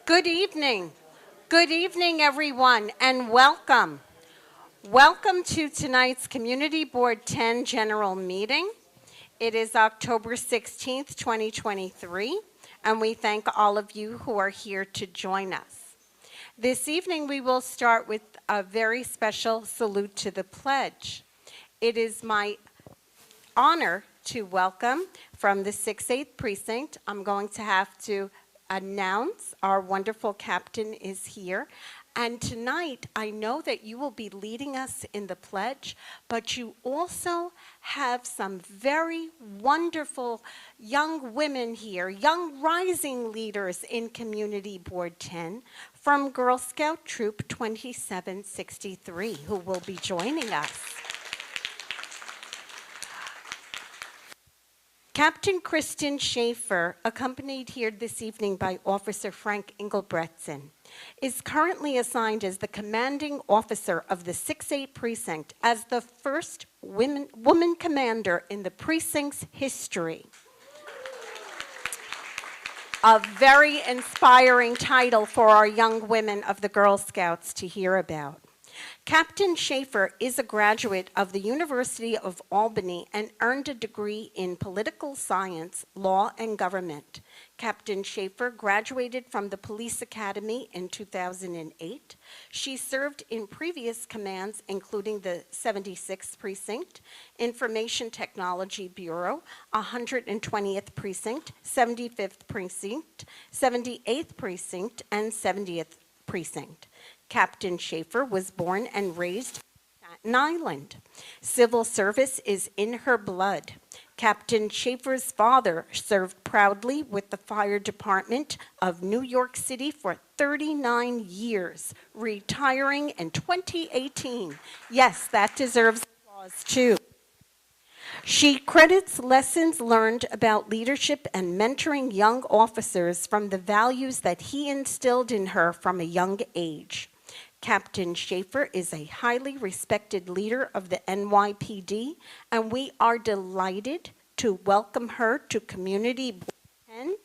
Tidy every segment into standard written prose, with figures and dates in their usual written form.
Good evening. Good evening, everyone, and welcome. Welcome to tonight's Community Board 10 General Meeting. It is October 16th, 2023, and we thank all of you who are here to join us. This evening, we will start with a very special salute to the pledge. It is my honor to welcome from the 6th Precinct. I'm going to have to announce our wonderful captain is here. And tonight, I know that you will be leading us in the pledge, but you also have some very wonderful young women here, young rising leaders in Community Board 10 from Girl Scout Troop 2763, who will be joining us. Captain Kristen Schaefer, accompanied here this evening by Officer Frank Engelbretson, is currently assigned as the commanding officer of the 6-8 Precinct as the first woman commander in the precinct's history. A very inspiring title for our young women of the Girl Scouts to hear about. Captain Schaefer is a graduate of the University of Albany and earned a degree in political science, law, and government. Captain Schaefer graduated from the Police Academy in 2008. She served in previous commands, including the 76th Precinct, Information Technology Bureau, 120th Precinct, 75th Precinct, 78th Precinct, and 70th Precinct. Captain Schaefer was born and raised in Staten Island. Civil service is in her blood. Captain Schaefer's father served proudly with the fire department of New York City for 39 years, retiring in 2018. Yes, that deserves applause too. She credits lessons learned about leadership and mentoring young officers from the values that he instilled in her from a young age. Captain Schaefer is a highly respected leader of the NYPD, and we are delighted to welcome her to Community Board 10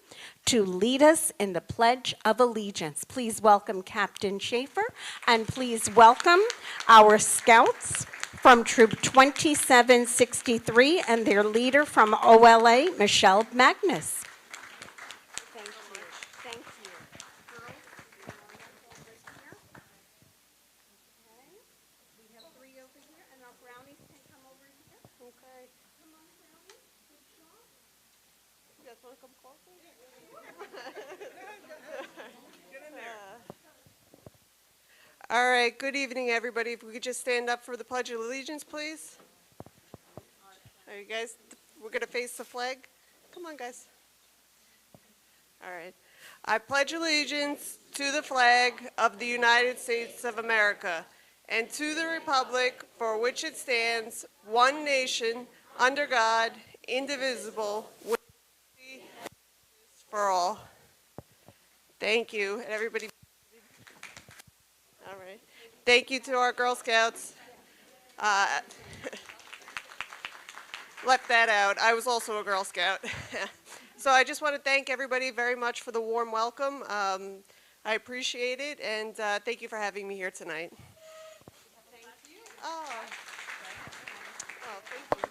to lead us in the Pledge of Allegiance. Please welcome Captain Schaefer, and please welcome our scouts from Troop 2763 and their leader from OLA, Michelle Magnus. All right, good evening, everybody. If we could just stand up for the Pledge of Allegiance, please. Are you guys, we're going to face the flag? Come on, guys. All right. I pledge allegiance to the flag of the United States of America and to the republic for which it stands, one nation, under God, indivisible, with liberty and justice for all. Thank you, and everybody. All right. Thank you to our Girl Scouts. Left that out. I was also a Girl Scout. So I just want to thank everybody very much for the warm welcome. I appreciate it, and thank you for having me here tonight. Thank you. Oh, thank you.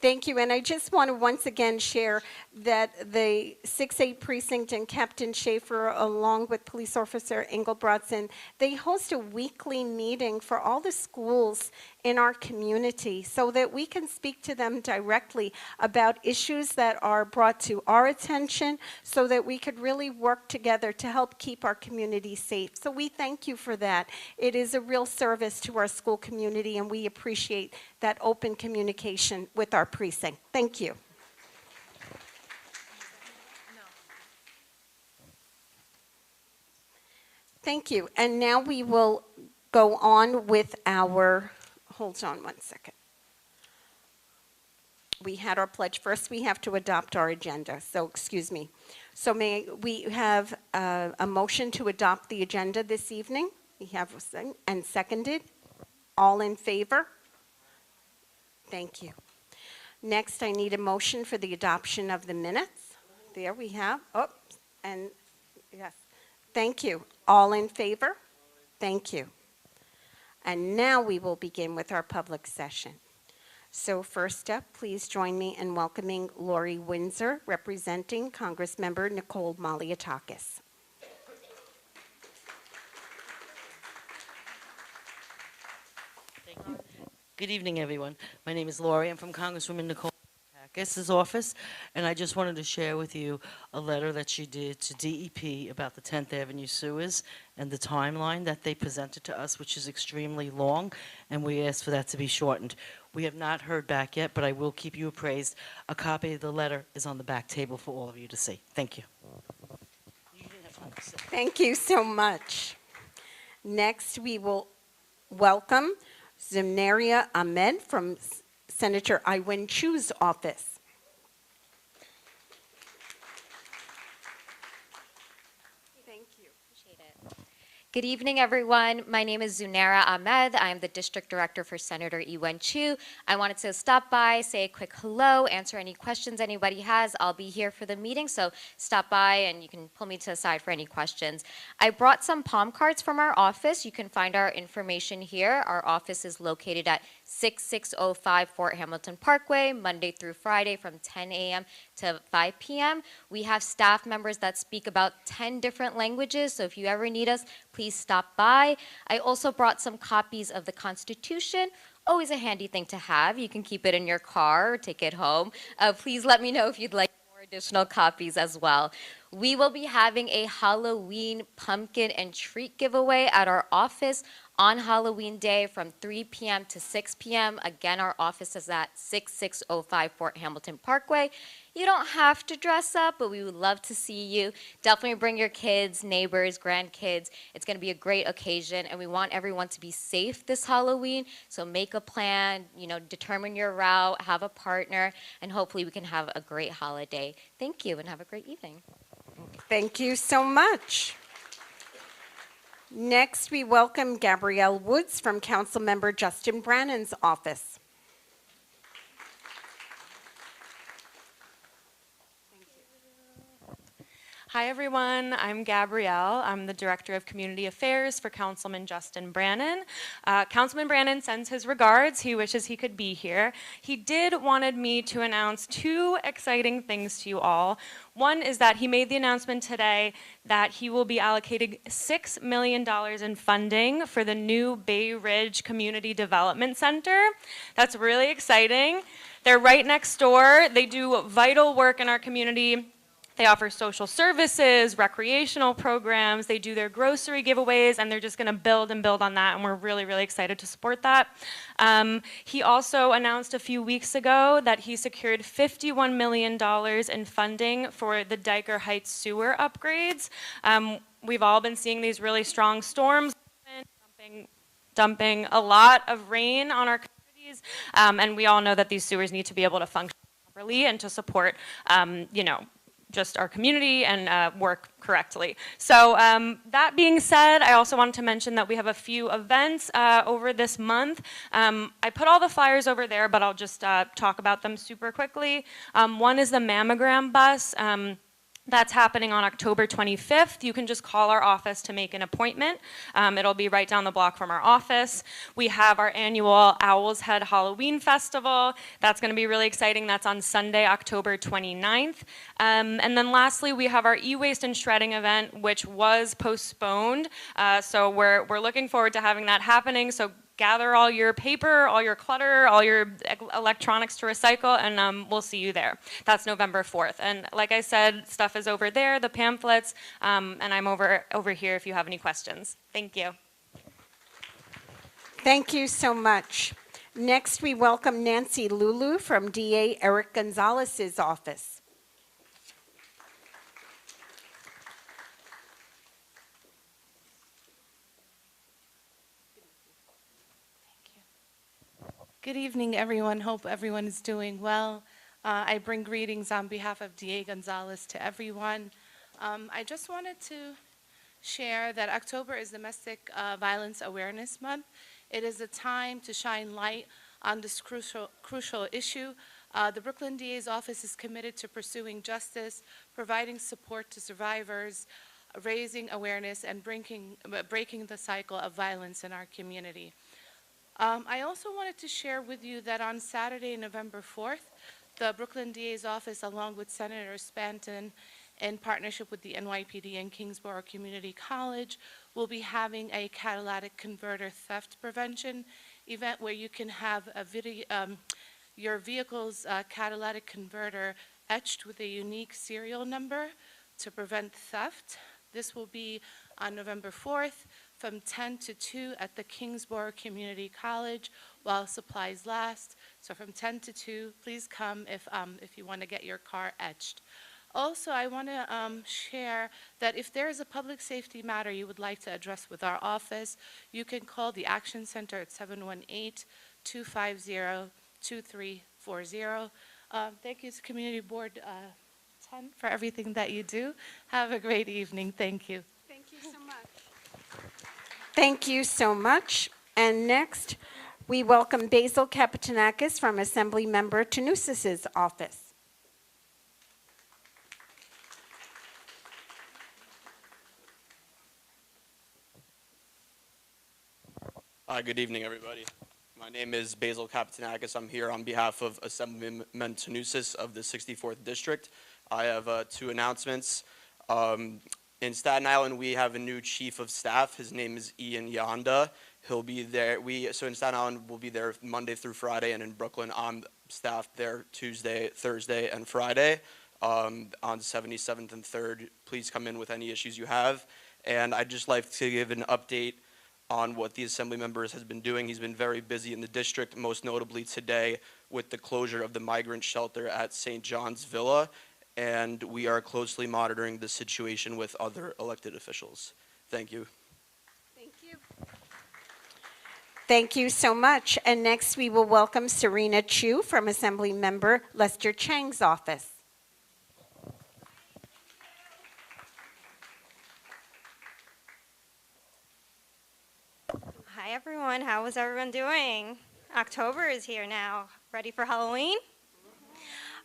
Thank you, and I just want to once again share that the 6-8 precinct and Captain Schaefer, along with Police Officer Engelbratson, they host a weekly meeting for all the schools in our community so that we can speak to them directly about issues that are brought to our attention so that we could really work together to help keep our community safe. So we thank you for that. It is a real service to our school community, and we appreciate that open communication with our precinct. Thank you. Thank you. And now we will go on with our, hold on one second. We had our pledge. First, we have to adopt our agenda. So, excuse me. So may we have a motion to adopt the agenda this evening? We have and seconded. All in favor? Thank you. Next, I need a motion for the adoption of the minutes. There we have. Oh, and yes. Thank you. All in favor? Thank you. And now we will begin with our public session. So first up, please join me in welcoming Lori Windsor, representing Congressmember Nicole Malliotakis. Thank you. Good evening, everyone. My name is Lori. I'm from Congresswoman Nicole Malliotakis' office, and I just wanted to share with you a letter that she did to DEP about the 10th Avenue sewers and the timeline that they presented to us, which is extremely long, and we asked for that to be shortened. We have not heard back yet, but I will keep you appraised. A copy of the letter is on the back table for all of you to see. Thank you. Thank you so much. Next, we will welcome Zunera Ahmed from Senator Iwen Chu's office. Thank you. Appreciate it. Good evening, everyone. My name is Zunera Ahmed. I'm the District Director for Senator Iwen Chu. I wanted to stop by, say a quick hello, answer any questions anybody has. I'll be here for the meeting, so stop by and you can pull me to the side for any questions. I brought some palm cards from our office. You can find our information here. Our office is located at 6605 Fort Hamilton Parkway, Monday through Friday from 10 a.m. to 5 p.m. We have staff members that speak about 10 different languages, so if you ever need us, please stop by. I also brought some copies of the Constitution. Always a handy thing to have. You can keep it in your car or take it home. Please let me know if you'd like more additional copies as well. We will be having a Halloween pumpkin and treat giveaway at our office on Halloween Day from 3 p.m. to 6 p.m. Again, our office is at 6605 Fort Hamilton Parkway. You don't have to dress up, but we would love to see you. Definitely bring your kids, neighbors, grandkids. It's going to be a great occasion, and we want everyone to be safe this Halloween. So make a plan, determine your route, have a partner, and hopefully we can have a great holiday. Thank you, and have a great evening. Thank you so much. Next, we welcome Gabrielle Woods from Councilmember Justin Brannan's office. Hi everyone, I'm Gabrielle. I'm the Director of Community Affairs for Councilman Justin Brannan. Councilman Brannan sends his regards. He wishes he could be here. He wanted me to announce two exciting things to you all. One is that he made the announcement today that he will be allocating $6 million in funding for the new Bay Ridge Community Development Center. That's really exciting. They're right next door. They do vital work in our community. They offer social services, recreational programs, they do their grocery giveaways, and they're just going to build and build on that, and we're really, really excited to support that. He also announced a few weeks ago that he secured $51 million in funding for the Diker Heights sewer upgrades. We've all been seeing these really strong storms, dumping a lot of rain on our communities, and we all know that these sewers need to be able to function properly and to support, just our community and work correctly. So that being said, I also wanted to mention that we have a few events over this month. I put all the flyers over there, but I'll just talk about them super quickly. One is the mammogram bus. That's happening on October 25th. You can just call our office to make an appointment. It'll be right down the block from our office. We have our annual Owl's Head Halloween Festival. That's going to be really exciting. That's on Sunday, October 29th. And then lastly, we have our e-waste and shredding event, which was postponed. So we're looking forward to having that happening. So gather all your paper, all your clutter, all your electronics to recycle, and we'll see you there. That's November 4th. And like I said, stuff is over there, the pamphlets, and I'm over here if you have any questions. Thank you. Thank you so much. Next, we welcome Nancy Lulu from DA Eric Gonzalez's office. Good evening, everyone. Hope everyone is doing well. I bring greetings on behalf of DA Gonzalez to everyone. I just wanted to share that October is Domestic Violence Awareness Month. It is a time to shine light on this crucial issue. The Brooklyn DA's office is committed to pursuing justice, providing support to survivors, raising awareness, and breaking the cycle of violence in our community. I also wanted to share with you that on Saturday, November 4th, the Brooklyn DA's office, along with Senator Spanton, in partnership with the NYPD and Kingsborough Community College, will be having a catalytic converter theft prevention event where you can have your vehicle's catalytic converter etched with a unique serial number to prevent theft. This will be on November 4th from 10 to 2 at the Kingsborough Community College while supplies last. So from 10 to 2, please come if you want to get your car etched. Also, I want to share that if there is a public safety matter you would like to address with our office, you can call the Action Center at 718-250-2340. Thank you to Community Board 10 for everything that you do. Have a great evening. Thank you. Thank you so much. Thank you so much. And next, we welcome Basil Capis from Assemblymember Tanousis's office. Hi, good evening, everybody. My name is Basil Capis. I'm here on behalf of Assemblyman Tanousis of the 64th District. I have two announcements. In Staten Island, we have a new chief of staff. His name is Ian Yonda. He'll be there. So in Staten Island, we'll be there Monday through Friday, and in Brooklyn, I'm staffed there Tuesday, Thursday, and Friday on 77th and 3rd. Please come in with any issues you have. And I'd just like to give an update on what the Assembly members has been doing. He's been very busy in the district, most notably today with the closure of the migrant shelter at St. John's Villa. And we are closely monitoring the situation with other elected officials. Thank you. Thank you. Thank you so much. And next we will welcome Serena Chu from Assemblymember Lester Chang's office. Hi everyone, how is everyone doing? October is here now. Ready for Halloween?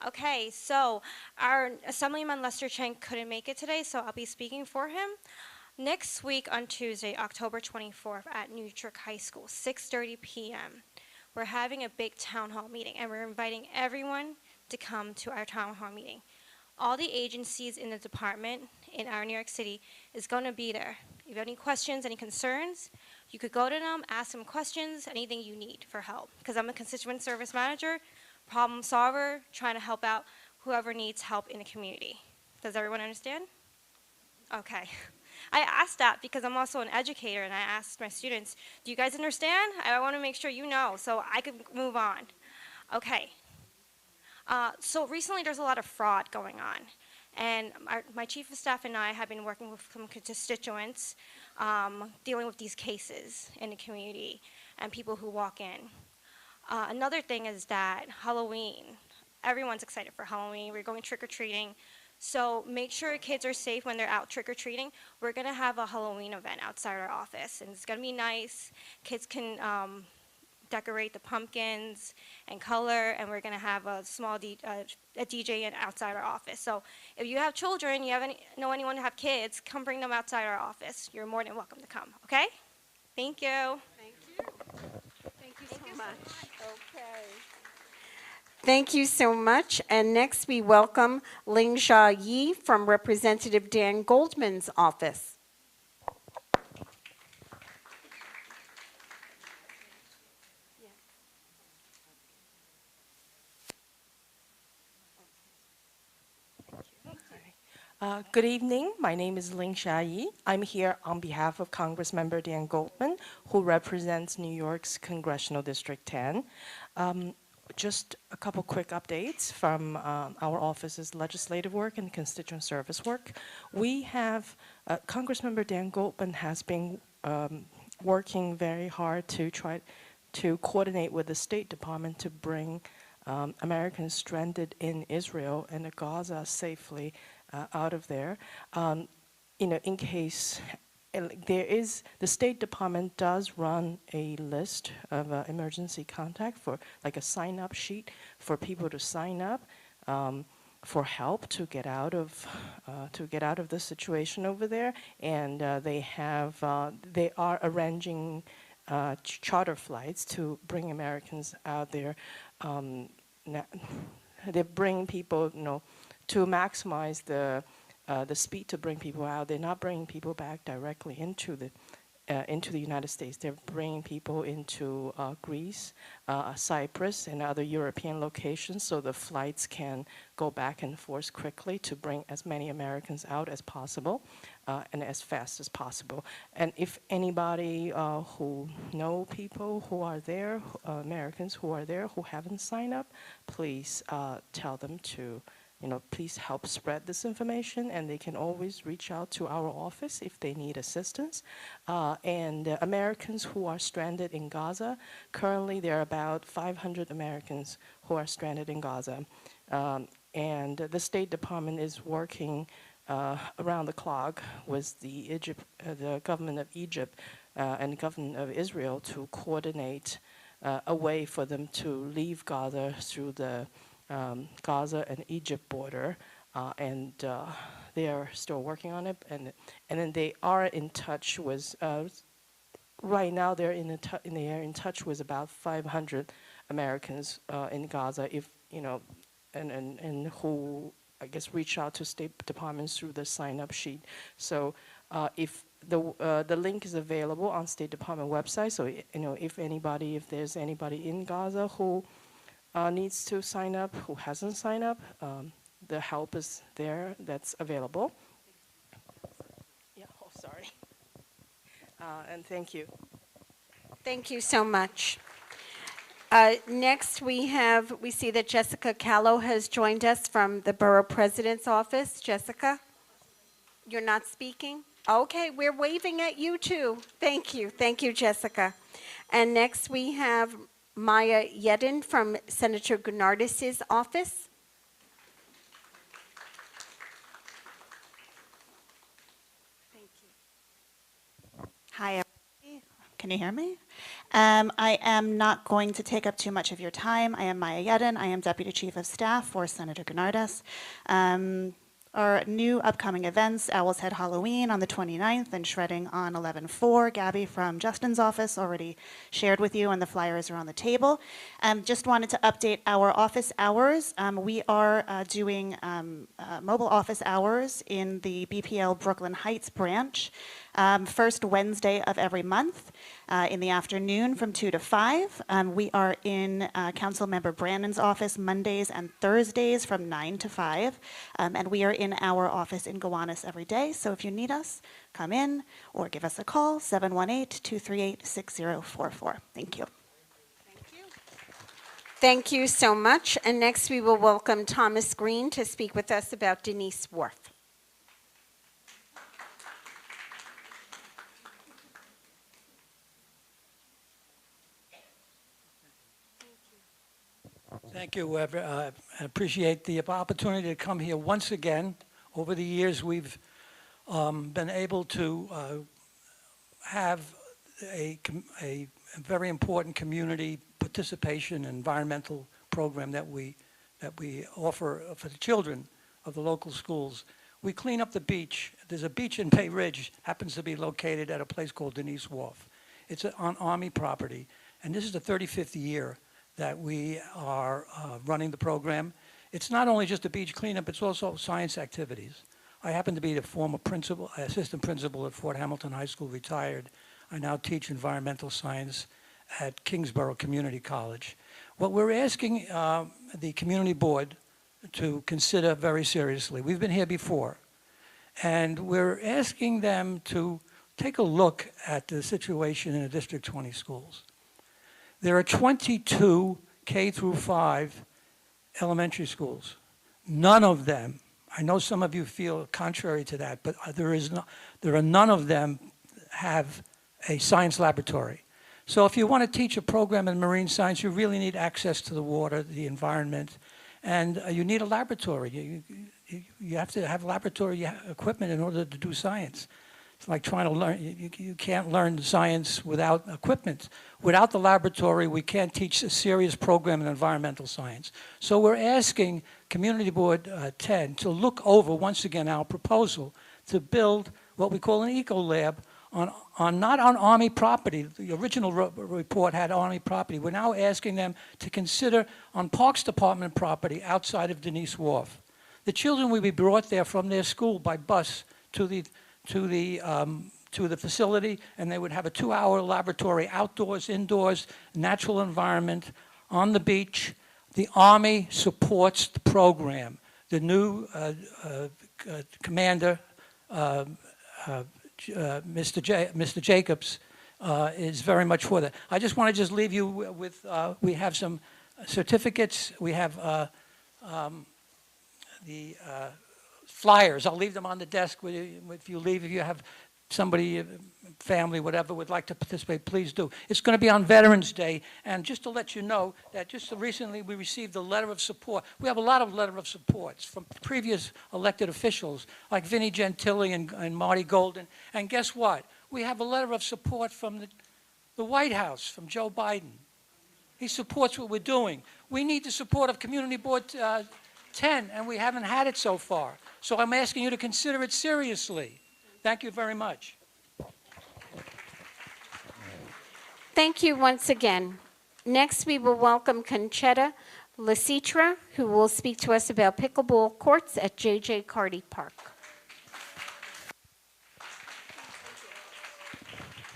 Okay, so our Assemblyman Lester Chang couldn't make it today, so I'll be speaking for him. Next week on Tuesday, October 24th at New Trick High School, 6:30 p.m., we're having a big town hall meeting, and we're inviting everyone to come to our town hall meeting. All the agencies in the department in our New York City is going to be there. If you have any questions, any concerns, you could go to them, ask them questions, anything you need for help. Because I'm a constituent service manager, problem solver, trying to help out whoever needs help in the community. Does everyone understand? Okay. I asked that because I'm also an educator, and I asked my students, do you guys understand? I want to make sure you know so I can move on. Okay. So recently there's a lot of fraud going on. And my chief of staff and I have been working with some constituents dealing with these cases in the community and people who walk in. Another thing is that Halloween, everyone's excited for Halloween. We're going trick-or-treating. So make sure kids are safe when they're out trick-or-treating. We're going to have a Halloween event outside our office, and it's going to be nice. Kids can decorate the pumpkins and color, and we're going to have a small a DJ outside our office. So if you have children, know anyone who have kids, come bring them outside our office. You're more than welcome to come, okay? Thank you. Thank you. Thank you so much. Okay. Thank you so much. And next we welcome Ling Jia Yi from Representative Dan Goldman's office. Good evening. My name is Ling Jia Yi. I'm here on behalf of Congressmember Dan Goldman, who represents New York's Congressional District 10. Just a couple quick updates from our office's legislative work and constituent service work. We have, Congressmember Dan Goldman has been working very hard to try to coordinate with the State Department to bring Americans stranded in Israel and Gaza safely out of there. In case the State Department does run a list of emergency contact for like a sign-up sheet for people to sign up for help to get out of the situation over there, and they are arranging charter flights to bring Americans out there. They bring people, to maximize the speed to bring people out. They're not bringing people back directly into the United States. They're bringing people into Greece, Cyprus, and other European locations, so the flights can go back and forth quickly to bring as many Americans out as possible and as fast as possible. And if anybody who know people who are there, Americans who are there who haven't signed up, please tell them to please help spread this information, and they can always reach out to our office if they need assistance. And Americans who are stranded in Gaza, currently there are about 500 Americans who are stranded in Gaza. And the State Department is working around the clock with the government of Egypt and the government of Israel to coordinate a way for them to leave Gaza through the Gaza and Egypt border, and they are still working on it. And then they are in touch with. Right now, they're in touch with about 500 Americans in Gaza. If and who I guess reach out to State Departments through the sign-up sheet. So if the link is available on State Department website, so if there's anybody in Gaza who needs to sign up, who hasn't signed up, the help is there that's available. Yeah, oh, sorry. And thank you. Thank you so much. Next, we see that Jessica Callow has joined us from the Borough President's Office. Jessica, you're not speaking? Okay, we're waving at you too. Thank you. Thank you, Jessica. And next, we have Maya Yeddin from Senator Gonzalez's office. Thank you. Hi, everybody. Can you hear me? I am not going to take up too much of your time. I am Maya Yeddin. I am Deputy Chief of Staff for Senator Gonzalez. Our new upcoming events, Owl's Head Halloween on the 29th and Shredding on 11/4. Gabby from Justin's office already shared with you, and the flyers are on the table. Just wanted to update our office hours. We are doing mobile office hours in the BPL Brooklyn Heights branch. First Wednesday of every month in the afternoon from 2 to 5. We are in Councilmember Brannon's office Mondays and Thursdays from 9 to 5. And we are in our office in Gowanus every day. So if you need us, come in or give us a call, 718-238-6044. Thank you. Thank you so much. And next we will welcome Thomas Green to speak with us about Denise Wharf. Thank you. I appreciate the opportunity to come here once again. Over the years, we've been able to have a very important community participation and environmental program that we offer for the children of the local schools. We clean up the beach. There's a beach in Bay Ridge, happens to be located at a place called Denise Wharf. It's on Army property, and this is the 35th year that we are running the program. It's not only just a beach cleanup, it's also science activities. I happen to be the former assistant principal at Fort Hamilton High School, retired. I now teach environmental science at Kingsborough Community College. What we're asking the community board to consider very seriously, we've been here before, and we're asking them to take a look at the situation in the District 20 schools. There are 22 K through 5 elementary schools. None of them, I know some of you feel contrary to that, but there are none of them have a science laboratory. So if you want to teach a program in marine science, you really need access to the water, the environment, and you need a laboratory. You have to have laboratory equipment in order to do science. It's like trying to learn, you can't learn science without equipment. Without the laboratory, we can't teach a serious program in environmental science. So we're asking Community Board 10 to look over, once again, our proposal to build what we call an eco-lab not on Army property. The original report had Army property. We're now asking them to consider on Parks Department property outside of Denise Wharf. The children will be brought there from their school by bus to the facility, and they would have a 2-hour laboratory, outdoors, indoors, natural environment, on the beach. The Army supports the program. The new commander, Mr. Jacobs, is very much for that. I just want to leave you with, we have some certificates. We have the flyers. I'll leave them on the desk if you leave. If you have somebody, family, whatever, would like to participate, please do. It's going to be on Veterans Day, and just to let you know that just recently we received a letter of support. We have a lot of letter of supports from previous elected officials like Vinnie Gentili and Marty Golden. And guess what? We have a letter of support from the White House, from Joe Biden. He supports what we're doing. We need the support of Community Board 10, and we haven't had it so far. So I'm asking you to consider it seriously. Thank you very much. Thank you once again. Next, we will welcome Concetta Lasitra, who will speak to us about pickleball courts at J.J. Carty Park.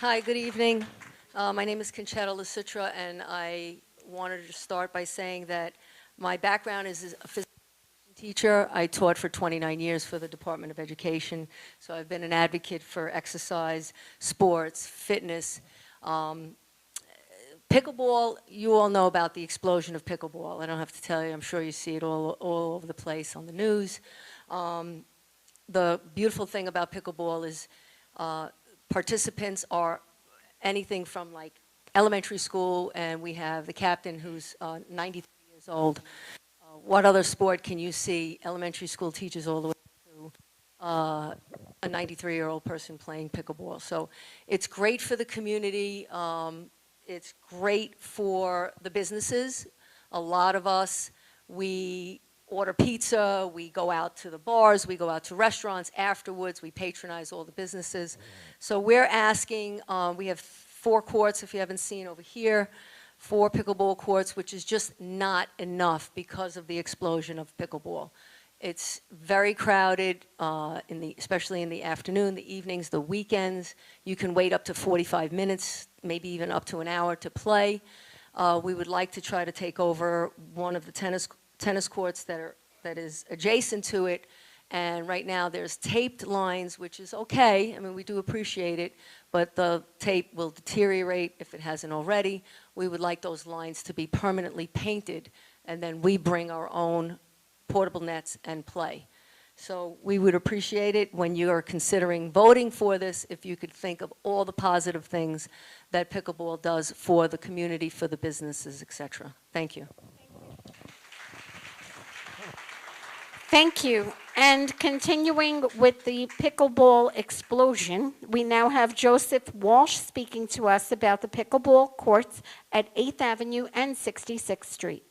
Hi, good evening. My name is Concetta Lasitra, and I wanted to start by saying that my background is a physical teacher. I taught for 29 years for the Department of Education, so I've been an advocate for exercise, sports, fitness. Pickleball, you all know about the explosion of pickleball. I don't have to tell you, I'm sure you see it all over the place on the news. The beautiful thing about pickleball is participants are anything from like elementary school, and we have the captain who's 93 years old. What other sport can you see elementary school teachers all the way to a 93-year-old person playing pickleball? So it's great for the community. It's great for the businesses. A lot of us, we order pizza, we go out to the bars, we go out to restaurants afterwards, we patronize all the businesses. So we're asking, we have 4 courts, if you haven't seen over here, 4 pickleball courts, which is just not enough because of the explosion of pickleball. It's very crowded, especially in the afternoon, the evenings, the weekends. You can wait up to 45 minutes, maybe even up to an hour to play. We would like to try to take over one of the tennis courts that is adjacent to it. And right now there's taped lines, which is okay. I mean, we do appreciate it, but the tape will deteriorate if it hasn't already. We would like those lines to be permanently painted, and then we bring our own portable nets and play. So we would appreciate it when you are considering voting for this, if you could think of all the positive things that pickleball does for the community, for the businesses, etc. Thank you. Thank you. And continuing with the pickleball explosion, we now have Joseph Walsh speaking to us about the pickleball courts at 8th Avenue and 66th Street.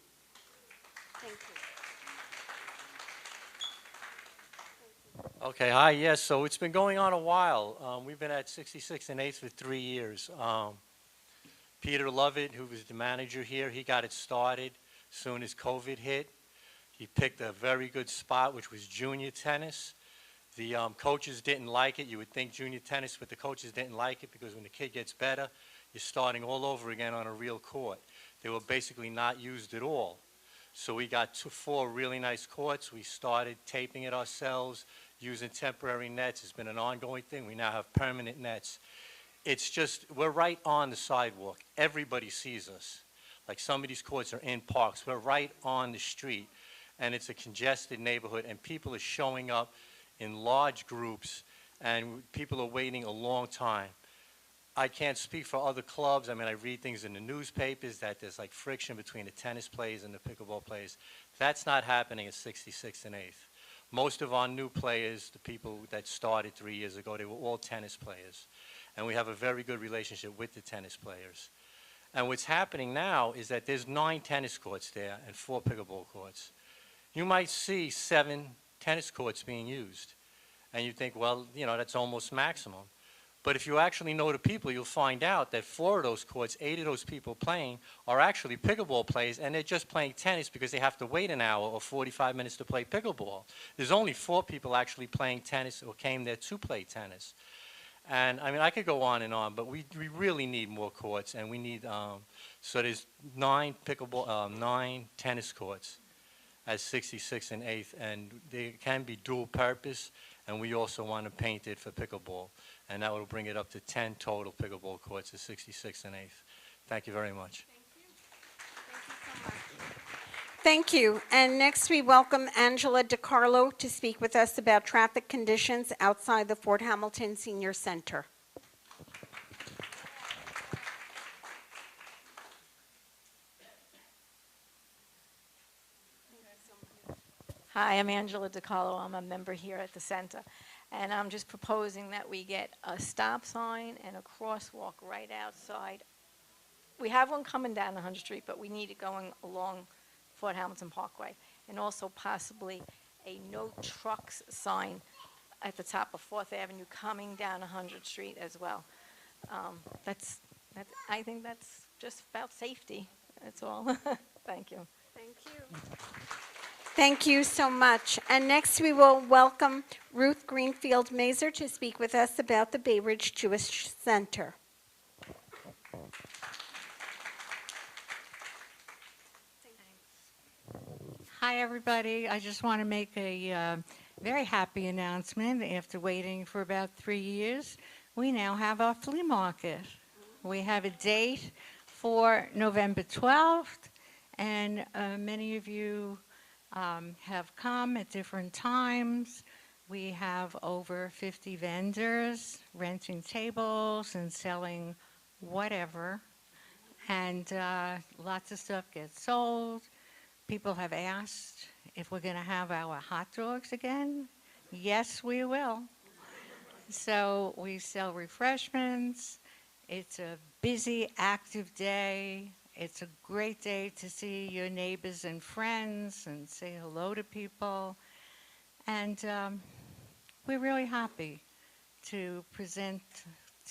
Okay, hi, yes, so it's been going on a while. We've been at 66 and 8th for 3 years. Peter Lovett, who was the manager here, he got it started soon as COVID hit. He picked a very good spot, which was junior tennis. The coaches didn't like it. You would think junior tennis, but the coaches didn't like it because when the kid gets better, you're starting all over again on a real court. They were basically not used at all. So we got 4 really nice courts. We started taping it ourselves, using temporary nets. It's been an ongoing thing. We now have permanent nets. It's just, we're right on the sidewalk. Everybody sees us. Like some of these courts are in parks. We're right on the street. And it's a congested neighborhood, and people are showing up in large groups, and people are waiting a long time. I can't speak for other clubs. I mean, I read things in the newspapers that there's like friction between the tennis players and the pickleball players. That's not happening at 66th and 8th. Most of our new players, the people that started 3 years ago, they were all tennis players. And we have a very good relationship with the tennis players. And what's happening now is that there's 9 tennis courts there and 4 pickleball courts. You might see 7 tennis courts being used. And you think, well, you know, that's almost maximum. But if you actually know the people, you'll find out that 4 of those courts, 8 of those people playing are actually pickleball players, and they're just playing tennis because they have to wait an hour or 45 minutes to play pickleball. There's only 4 people actually playing tennis or came there to play tennis. And I mean, I could go on and on, but we really need more courts, and we need, so there's 9 tennis courts at 66 and 8th, and they can be dual purpose, and we also want to paint it for pickleball. And that will bring it up to 10 total pickleball courts at 66 and 8th. Thank you very much. Thank you. And next we welcome Angela DiCarlo to speak with us about traffic conditions outside the Fort Hamilton Senior Center. Hi, I'm Angela DiCarlo. I'm a member here at the Centa. And I'm just proposing that we get a stop sign and a crosswalk right outside. We have one coming down 100th Street, but we need it going along Fort Hamilton Parkway. And also possibly a no trucks sign at the top of 4th Avenue coming down 100th Street as well. I think that's just about safety. That's all. Thank you. Thank you. Thank you so much. And next we will welcome Ruth Greenfield Mazer to speak with us about the Bay Ridge Jewish Center. Hi, everybody. I just want to make a very happy announcement. After waiting for about 3 years, we now have our flea market. We have a date for November 12th, and many of you have come at different times. We have over 50 vendors renting tables and selling whatever, and lots of stuff gets sold. People have asked if we're going to have our hot dogs again. Yes, we will. So we sell refreshments. It's a busy, active day. It's a great day to see your neighbors and friends and say hello to people. And we're really happy to present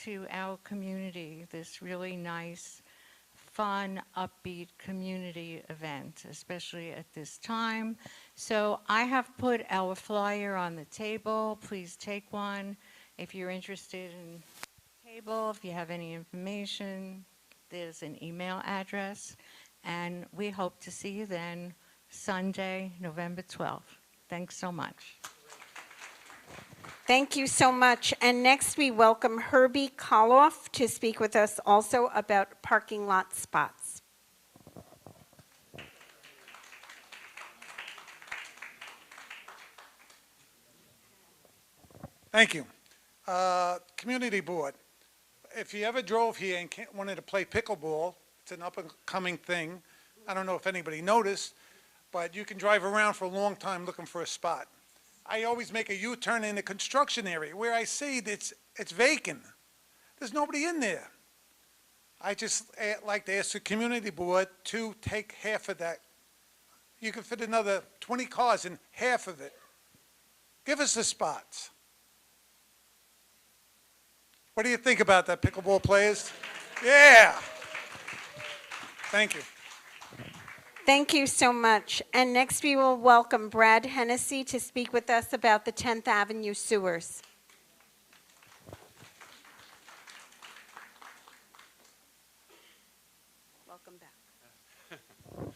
to our community this really nice, fun, upbeat community event, especially at this time. So I have put our flyer on the table. Please take one. If you're interested in the table, if you have any information, there's an email address. And we hope to see you then Sunday, November 12th. Thanks so much. Thank you so much. And next we welcome Herbie Koloff to speak with us also about parking lot spots. Thank you. Community Board, if you ever drove here and wanted to play pickleball, it's an up-and-coming thing. I don't know if anybody noticed, but you can drive around for a long time looking for a spot. I always make a U-turn in the construction area where I see it's vacant. There's nobody in there. I just like to ask the community board to take half of that. You can fit another 20 cars in half of it. Give us the spots. What do you think about that, pickleball players? Yeah. Thank you. Thank you so much. And next we will welcome Brad Hennessy to speak with us about the 10th Avenue sewers. Welcome back.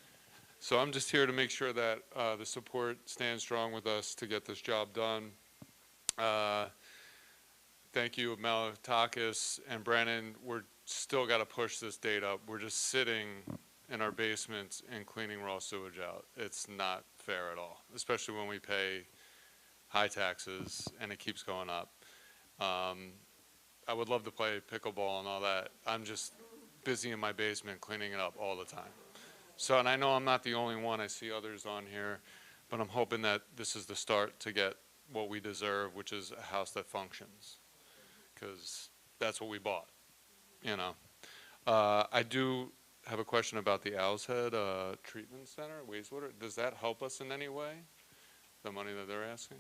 So I'm just here to make sure that the support stands strong with us to get this job done. Thank you, Malatakis and Brennan. We're still got to push this date up. We're just sitting in our basements and cleaning raw sewage out. It's not fair at all, especially when we pay high taxes and it keeps going up. I would love to play pickleball and all that. I'm just busy in my basement cleaning it up all the time. So, and I know I'm not the only one. I see others on here, but I'm hoping that this is the start to get what we deserve, which is a house that functions, because that's what we bought, you know. I do have a question about the Owl's Head Treatment Center, wastewater. Does that help us in any way, the money that they're asking?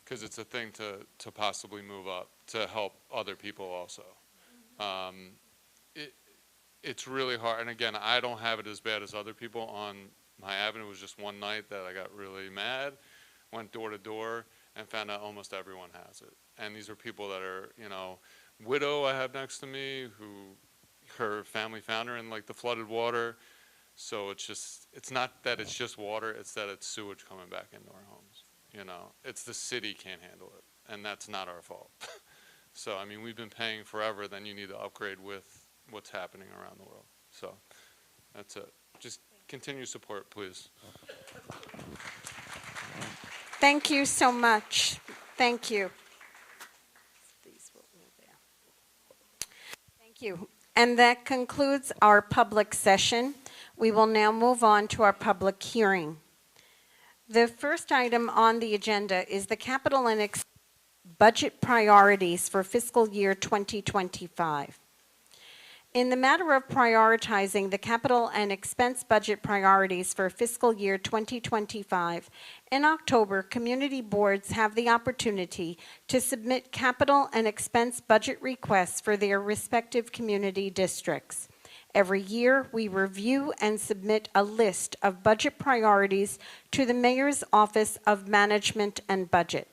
Because it's a thing to possibly move up to help other people also. It's really hard, and again, I don't have it as bad as other people on my avenue. It was just one night that I got really mad, went door to door, and found out almost everyone has it. And these are people that are, you know, widow I have next to me who her family found her in like the flooded water. So it's just, it's not that it's just water, it's that it's sewage coming back into our homes. You know, it's the city can't handle it, and that's not our fault. So, I mean, we've been paying forever, then you need to upgrade with what's happening around the world. So that's it. Just continue support, please. Thank you so much. Thank you. Thank you. And that concludes our public session. We will now move on to our public hearing. The first item on the agenda is the capital and budget priorities for fiscal year 2025. In the matter of prioritizing the capital and expense budget priorities for fiscal year 2025, in October, community boards have the opportunity to submit capital and expense budget requests for their respective community districts. Every year, we review and submit a list of budget priorities to the Mayor's Office of Management and Budget.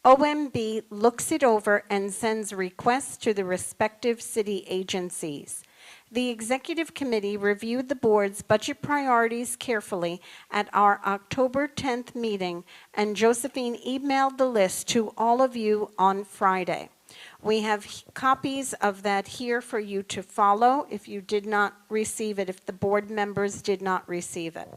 OMB looks it over and sends requests to the respective city agencies. The Executive Committee reviewed the board's budget priorities carefully at our October 10th meeting, and Josephine emailed the list to all of you on Friday. We have copies of that here for you to follow if you did not receive it, if the board members did not receive it.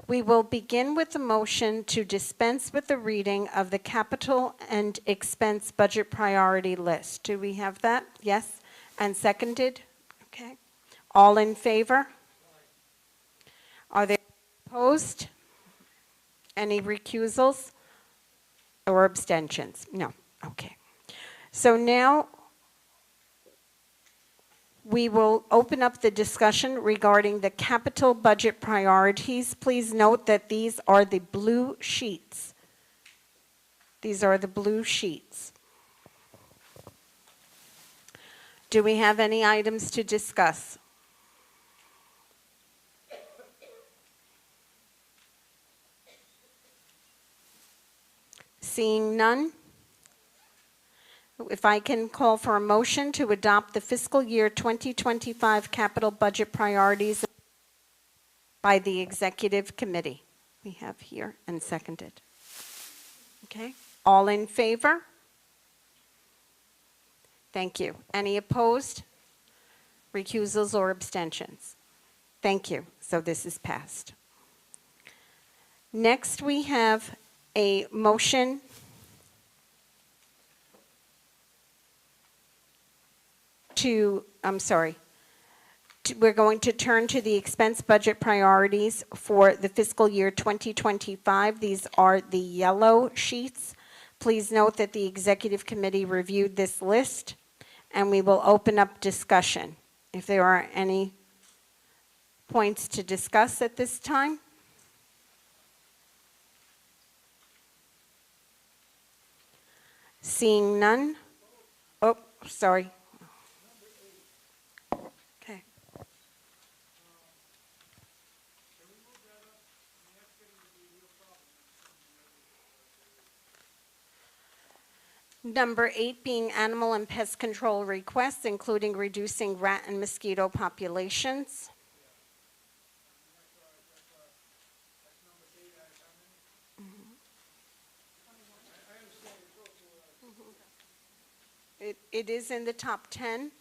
We will begin with the motion to dispense with the reading of the capital and expense budget priority list. Do we have that? Yes? And seconded? Okay. All in favor? Are there opposed? Any recusals or abstentions? No. Okay. So now we will open up the discussion regarding the capital budget priorities. Please note that these are the blue sheets. These are the blue sheets. Do we have any items to discuss? Seeing none, if I can call for a motion to adopt the fiscal year 2025 capital budget priorities by the Executive Committee. We have here and seconded. Okay, all in favor? Thank you. Any opposed? Recusals or abstentions? Thank you. So this is passed. Next, we have a motion we're going to turn to the expense budget priorities for the fiscal year 2025. These are the yellow sheets. Please note that the executive committee reviewed this list, and we will open up discussion. If there are any points to discuss at this time. Seeing none. Oh, sorry. Okay. Number 8 being animal and pest control requests, including reducing rat and mosquito populations. It is in the top 10.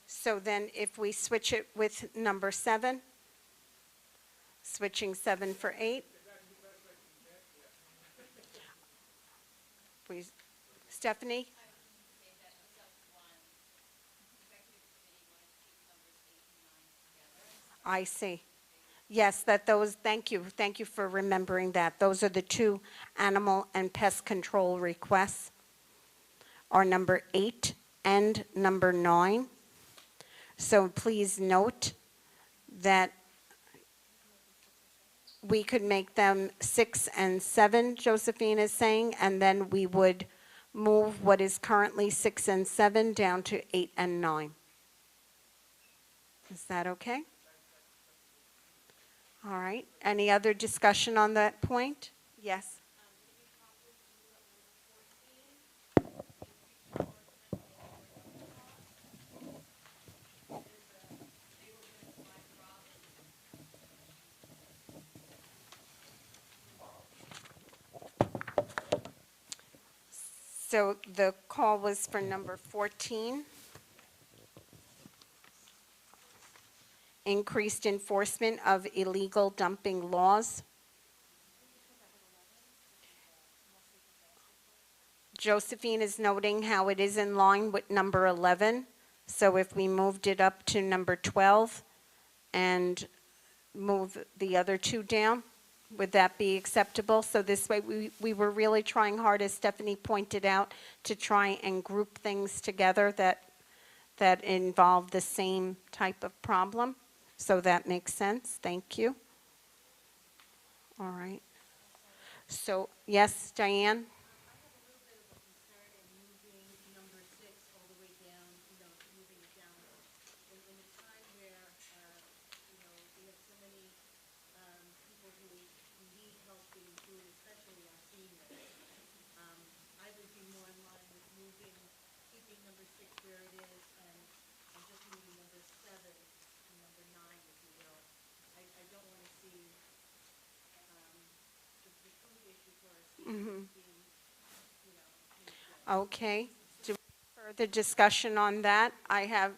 So then if we switch it with number 7, switching 7 for 8. Please, Stephanie? I see. Yes, thank you. Thank you for remembering that. Those are the 2 animal and pest control requests, are number 8 and number 9. So please note that we could make them 6 and 7, Josephine is saying, and then we would move what is currently 6 and 7 down to 8 and 9. Is that okay? All right. Any other discussion on that point? Yes. So the call was for number 14. Increased enforcement of illegal dumping laws. Josephine is noting how it is in line with number 11. So if we moved it up to number 12 and move the other 2 down, would that be acceptable? So this way we were really trying hard, as Stephanie pointed out, to try and group things together that involve the same type of problem. So that makes sense. Thank you. All right. So, yes, Diane? Okay. Do we have further discussion on that? I have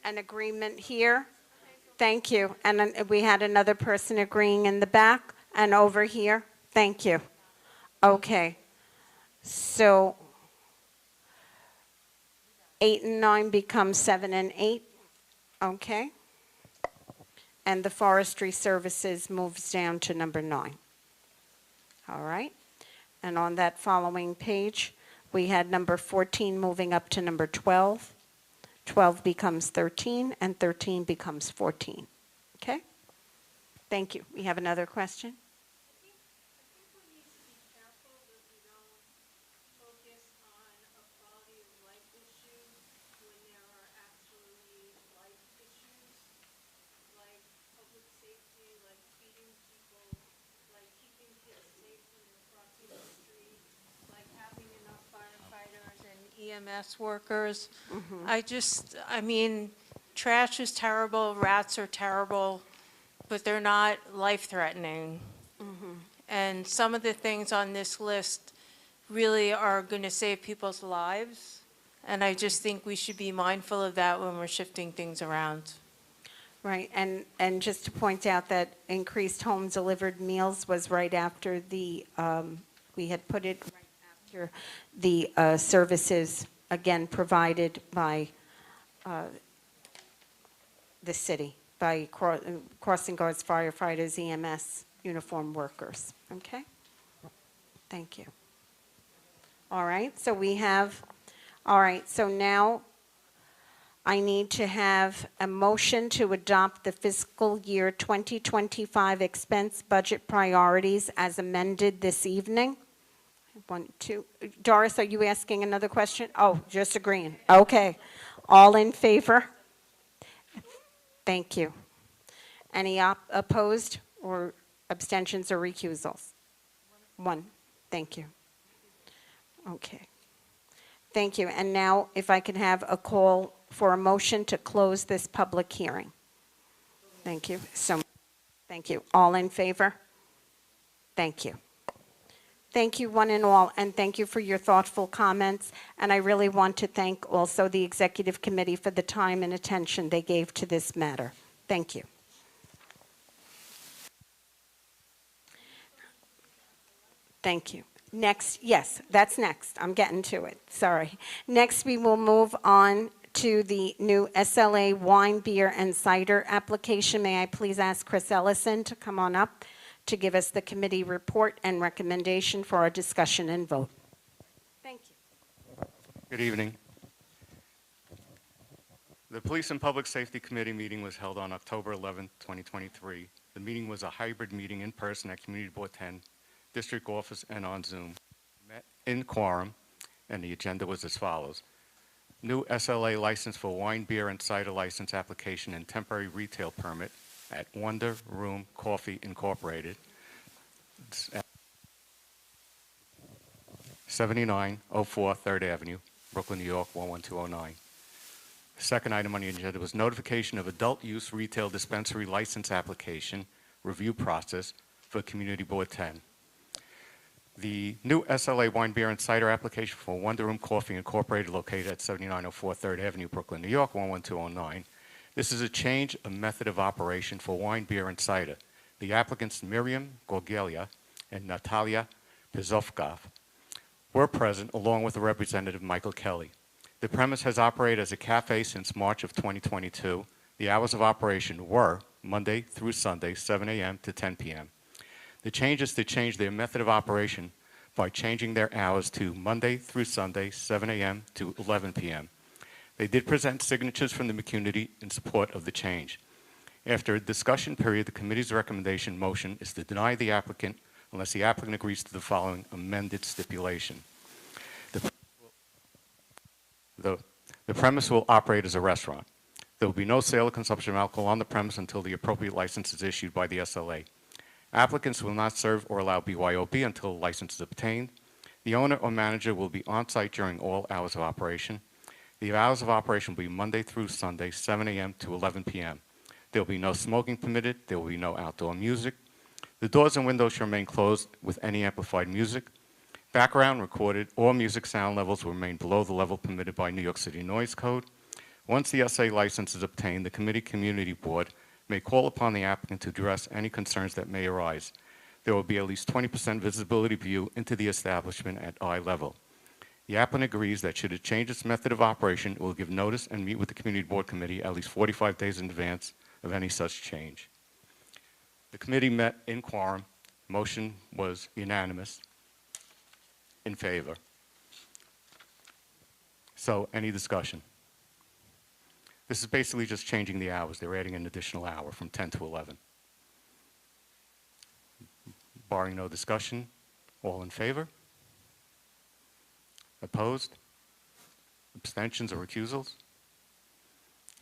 an agreement here. Thank you. And then we had another person agreeing in the back and over here. Thank you. Okay. So 8 and 9 become 7 and 8. Okay. And the forestry services moves down to number 9. All right. And on that following page, we had number 14 moving up to number 12. 12 becomes 13, and 13 becomes 14. Okay? Thank you. We have another question? EMS workers. I mean, trash is terrible, rats are terrible. but they're not life-threatening. And some of the things on this list really are going to save people's lives. And I just think we should be mindful of that when we're shifting things around. Right, and just to point out that increased home-delivered meals was right after the, we had put it right after the services, again, provided by the city, by crossing guards, firefighters, EMS, uniform workers, okay? Thank you. All right, so we have, all right, so now I need to have a motion to adopt the fiscal year 2025 expense budget priorities as amended this evening. 1, 2, Doris, are you asking another question? Oh, just agreeing. Okay. All in favor? Thank you. Any opposed or abstentions or recusals? 1. Thank you. Okay. Thank you. And now if I can have a call for a motion to close this public hearing. Thank you. So, thank you. All in favor? Thank you. Thank you, one and all, and thank you for your thoughtful comments. And I really want to thank also the Executive Committee for the time and attention they gave to this matter. Thank you. Thank you. Next, yes, that's next. I'm getting to it. Sorry. Next, we will move on to the new SLA wine, beer, and cider application. May I please ask Chris Ellison to come on up to give us the committee report and recommendation for our discussion and vote. Thank you. Good evening. The Police and Public Safety Committee meeting was held on October 11, 2023. The meeting was a hybrid meeting in person at Community Board 10, District Office, and on Zoom. Met in quorum, and the agenda was as follows. New SLA license for wine, beer, and cider license application and temporary retail permit at Wonder Room Coffee Incorporated, 7904 3rd Avenue, Brooklyn, New York, 11209. The second item on the agenda was notification of adult use retail dispensary license application review process for Community Board 10. The new SLA wine, beer, and cider application for Wonder Room Coffee Incorporated, located at 7904 3rd Avenue, Brooklyn, New York, 11209. This is a change of method of operation for wine, beer, and cider. The applicants Miriam Gorgelia and Natalia Pizovkov were present, along with the representative Michael Kelly. The premise has operated as a cafe since March of 2022. The hours of operation were Monday through Sunday, 7 a.m. to 10 p.m. The change is to change their method of operation by changing their hours to Monday through Sunday, 7 a.m. to 11 p.m. They did present signatures from the community in support of the change. After a discussion period, the committee's recommendation motion is to deny the applicant unless the applicant agrees to the following amended stipulation. The premise will operate as a restaurant. There will be no sale or consumption of alcohol on the premise until the appropriate license is issued by the SLA. Applicants will not serve or allow BYOB until a license is obtained. The owner or manager will be on site during all hours of operation. The hours of operation will be Monday through Sunday, 7 a.m. to 11 p.m. There will be no smoking permitted. There will be no outdoor music. The doors and windows shall remain closed with any amplified music. Background recorded, all music sound levels will remain below the level permitted by New York City Noise Code. Once the SA license is obtained, the community board may call upon the applicant to address any concerns that may arise. There will be at least 20% visibility view into the establishment at eye level. The applicant agrees that should it change its method of operation, it will give notice and meet with the community board committee at least 45 days in advance of any such change. The committee met in quorum. Motion was unanimous in favor. So, any discussion? This is basically just changing the hours. They're adding an additional hour from 10 to 11. Barring no discussion, all in favor? Opposed? Abstentions or recusals?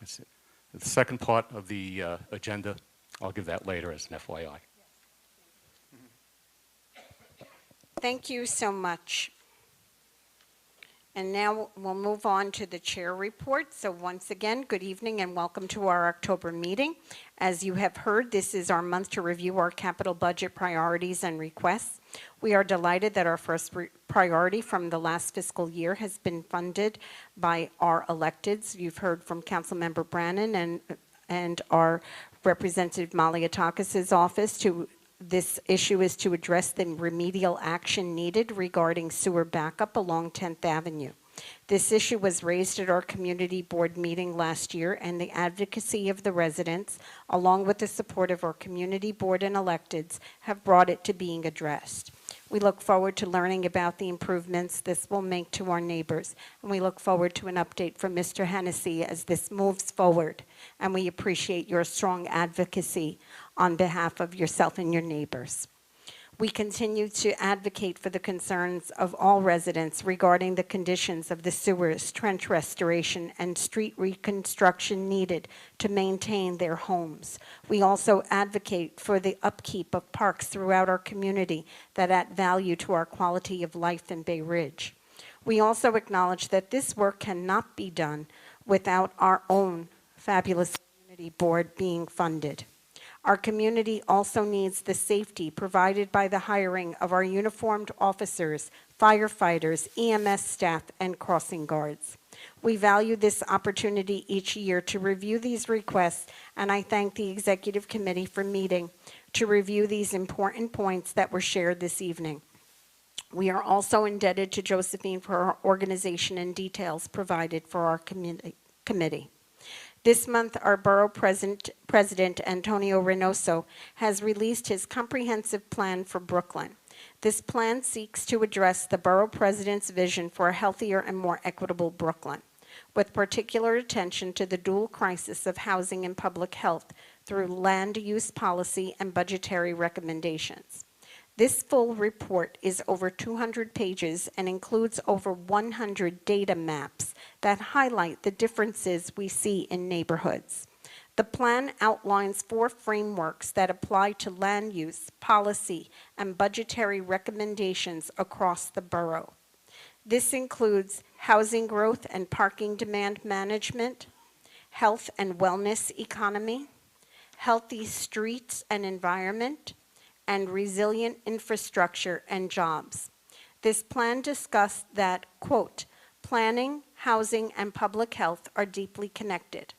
That's it. The second part of the agenda, I'll give that later as an FYI. Thank you so much. And now we'll move on to the chair report. So once again, good evening and welcome to our October meeting. As you have heard, this is our month to review our capital budget priorities and requests. We are delighted that our first priority from the last fiscal year has been funded by our electeds. You've heard from Councilmember Brannan and our Representative Maliatakis' office. This issue is to address the remedial action needed regarding sewer backup along 10th Avenue. This issue was raised at our community board meeting last year, and the advocacy of the residents, along with the support of our community board and electeds, have brought it to being addressed. We look forward to learning about the improvements this will make to our neighbors, and we look forward to an update from Mr. Hennessy as this moves forward, and we appreciate your strong advocacy on behalf of yourself and your neighbors. We continue to advocate for the concerns of all residents regarding the conditions of the sewers, trench restoration, and street reconstruction needed to maintain their homes. We also advocate for the upkeep of parks throughout our community that add value to our quality of life in Bay Ridge. We also acknowledge that this work cannot be done without our own fabulous community board being funded. Our community also needs the safety provided by the hiring of our uniformed officers, firefighters, EMS staff, and crossing guards. We value this opportunity each year to review these requests, and I thank the Executive Committee for meeting to review these important points that were shared this evening. We are also indebted to Josephine for her organization and details provided for our committee. This month, our Borough President, Antonio Reynoso, has released his comprehensive plan for Brooklyn. This plan seeks to address the Borough President's vision for a healthier and more equitable Brooklyn, with particular attention to the dual crisis of housing and public health through land use policy and budgetary recommendations. This full report is over 200 pages and includes over 100 data maps that highlight the differences we see in neighborhoods. The plan outlines 4 frameworks that apply to land use, policy, and budgetary recommendations across the borough. This includes housing growth and parking demand management, health and wellness economy, healthy streets and environment, and resilient infrastructure and jobs. This plan discussed that, quote, planning, housing, and public health are deeply connected.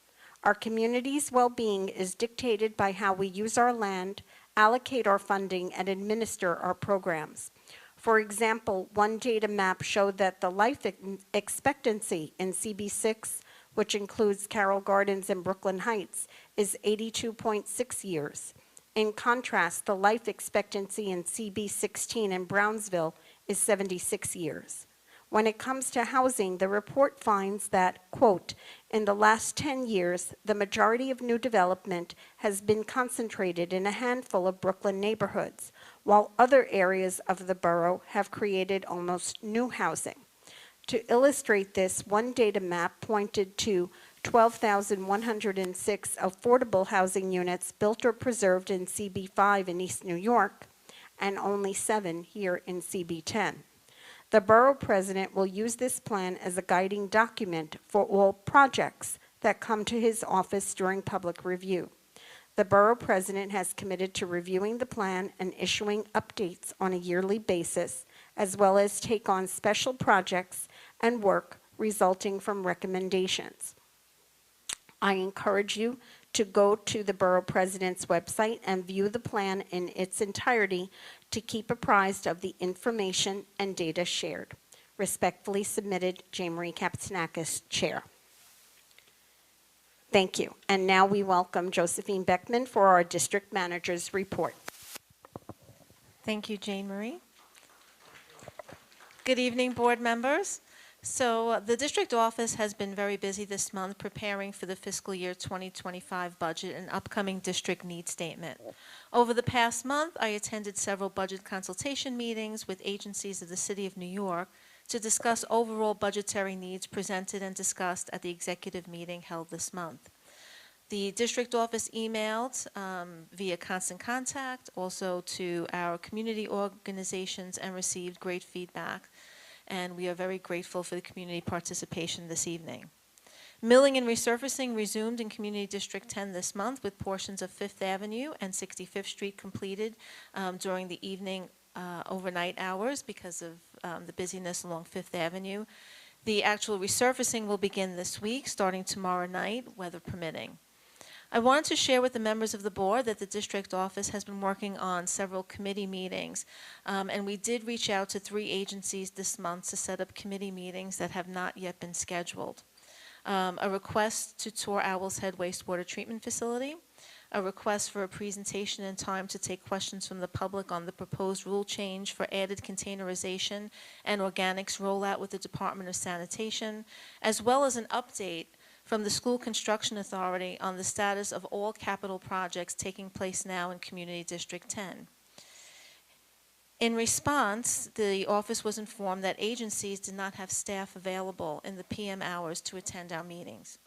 Our community's well-being is dictated by how we use our land, allocate our funding, and administer our programs. For example, one data map showed that the life expectancy in CB6, which includes Carroll Gardens and Brooklyn Heights, is 82.6 years. In contrast, the life expectancy in CB16 in Brownsville is 76 years. When it comes to housing, the report finds that, quote, in the last 10 years, the majority of new development has been concentrated in a handful of Brooklyn neighborhoods, while other areas of the borough have created almost new housing. To illustrate this, one data map pointed to 12,106 affordable housing units built or preserved in CB5 in East New York, and only 7 here in CB10. The borough president will use this plan as a guiding document for all projects that come to his office during public review. The borough president has committed to reviewing the plan and issuing updates on a yearly basis, as well as take on special projects and work resulting from recommendations. I encourage you to go to the Borough President's website and view the plan in its entirety to keep apprised of the information and data shared. Respectfully submitted, Jane Marie Kapitsinakis, Chair. Thank you. And now we welcome Josephine Beckman for our District Manager's report. Thank you, Jane Marie. Good evening, board members. So the district office has been very busy this month preparing for the fiscal year 2025 budget and upcoming district need statement. Over the past month, I attended several budget consultation meetings with agencies of the City of New York to discuss overall budgetary needs presented and discussed at the executive meeting held this month. The district office emailed via constant contact, also to our community organizations, and received great feedback. and we are very grateful for the community participation this evening. Milling and resurfacing resumed in Community District 10 this month, with portions of 5th Avenue and 65th Street completed during the evening overnight hours because of the busyness along 5th Avenue. The actual resurfacing will begin this week, starting tomorrow night, weather permitting. I wanted to share with the members of the board that the district office has been working on several committee meetings, and we did reach out to 3 agencies this month to set up committee meetings that have not yet been scheduled. A request to tour Owl's Head Wastewater Treatment Facility, a request for a presentation and time to take questions from the public on the proposed rule change for added containerization and organics rollout with the Department of Sanitation, as well as an update from the School Construction Authority on the status of all capital projects taking place now in Community District 10. In response, the office was informed that agencies did not have staff available in the PM hours to attend our meetings.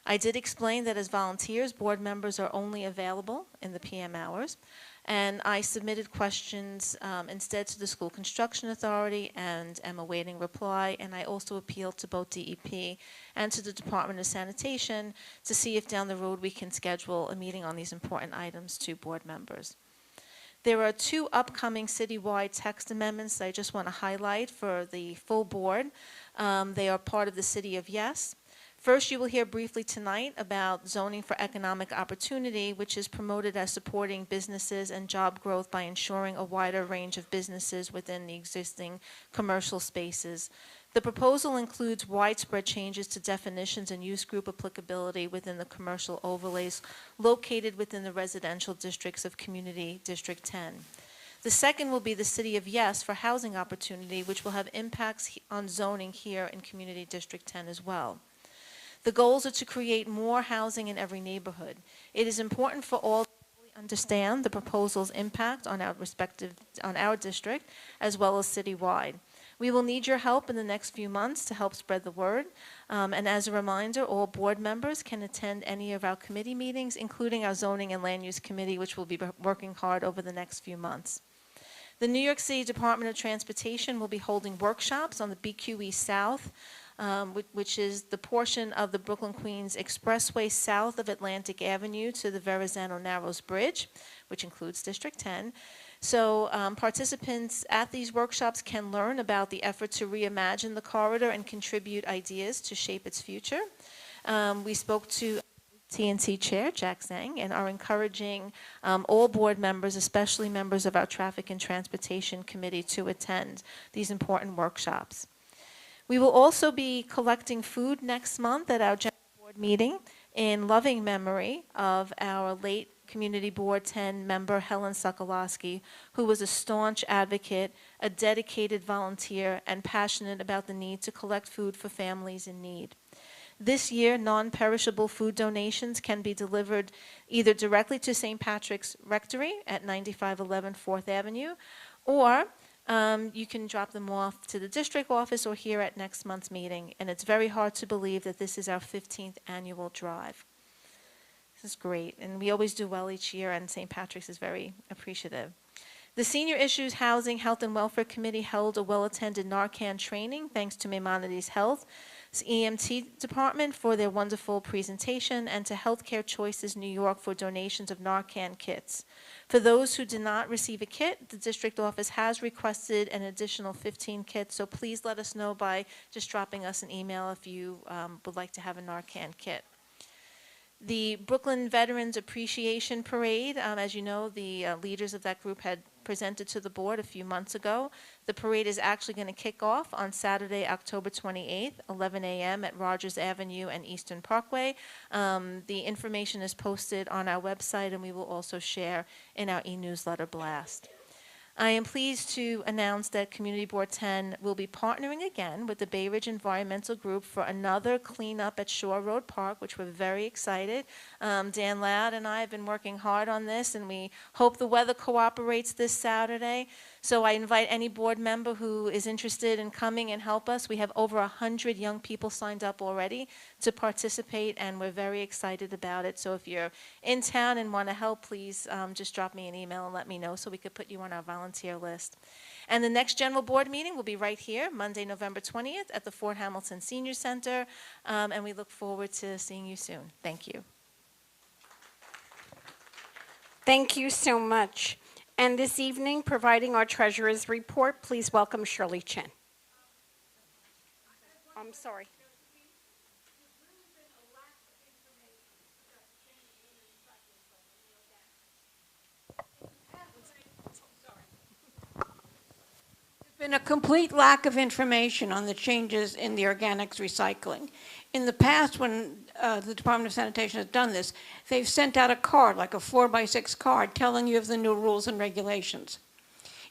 I did explain that as volunteers, board members are only available in the PM hours, and I submitted questions instead to the School Construction Authority and am awaiting reply, and I also appealed to both DEP and to the Department of Sanitation to see if down the road we can schedule a meeting on these important items to board members. There are 2 upcoming citywide text amendments that I just want to highlight for the full board. They are part of the City of Yes. First, you will hear briefly tonight about zoning for economic opportunity, which is promoted as supporting businesses and job growth by ensuring a wider range of businesses within the existing commercial spaces. The proposal includes widespread changes to definitions and use group applicability within the commercial overlays located within the residential districts of Community District 10. The second will be the City of Yes for housing opportunity, which will have impacts on zoning here in Community District 10 as well. The goals are to create more housing in every neighborhood. It is important for all to understand the proposal's impact on our district as well as citywide. We will need your help in the next few months to help spread the word. And as a reminder, all board members can attend any of our committee meetings, including our Zoning and Land Use Committee, which will be working hard over the next few months. The New York City Department of Transportation will be holding workshops on the BQE South, which is the portion of the Brooklyn-Queens Expressway south of Atlantic Avenue to the Verrazano Narrows Bridge, which includes District 10. So participants at these workshops can learn about the effort to reimagine the corridor and contribute ideas to shape its future. We spoke to TNC Chair Jack Zhang and are encouraging all board members, especially members of our Traffic and Transportation Committee, to attend these important workshops. We will also be collecting food next month at our general board meeting in loving memory of our late Community Board 10 member Helen Sokolowski, who was a staunch advocate, a dedicated volunteer, and passionate about the need to collect food for families in need. This year, non-perishable food donations can be delivered either directly to St. Patrick's Rectory at 9511 4th Avenue, or you can drop them off to the district office or here at next month's meeting. And it's very hard to believe that this is our 15th annual drive. This is great, and we always do well each year, and St. Patrick's is very appreciative. The Senior Issues Housing, Health, and Welfare Committee held a well-attended Narcan training thanks to Maimonides Health's EMT department for their wonderful presentation, and to Healthcare Choices New York for donations of Narcan kits. For those who did not receive a kit, the district office has requested an additional 15 kits, so please let us know by just dropping us an email if you would like to have a Narcan kit. The Brooklyn Veterans Appreciation Parade, as you know, the leaders of that group had presented to the board a few months ago. The parade is actually going to kick off on Saturday, October 28th, 11 a.m. at Rogers Avenue and Eastern Parkway. The information is posted on our website, and we will also share in our e-newsletter blast. I am pleased to announce that Community Board 10 will be partnering again with the Bay Ridge Environmental Group for another cleanup at Shore Road Park, which we're very excited. Dan Loud and I have been working hard on this, and we hope the weather cooperates this Saturday. So I invite any board member who is interested in coming and help us. We have over 100 young people signed up already to participate, and we're very excited about it. So if you're in town and want to help, please just drop me an email and let me know so we could put you on our volunteer volunteer list. And the next general board meeting will be right here, Monday, November 20th, at the Fort Hamilton Senior Center, and we look forward to seeing you soon. Thank you. Thank you so much. And this evening, providing our treasurer's report, please welcome Shirley Chen. I'm sorry. Been a complete lack of information on the changes in the organics recycling. In the past, when the Department of Sanitation has done this, they've sent out a card, like a 4x6 card, telling you of the new rules and regulations.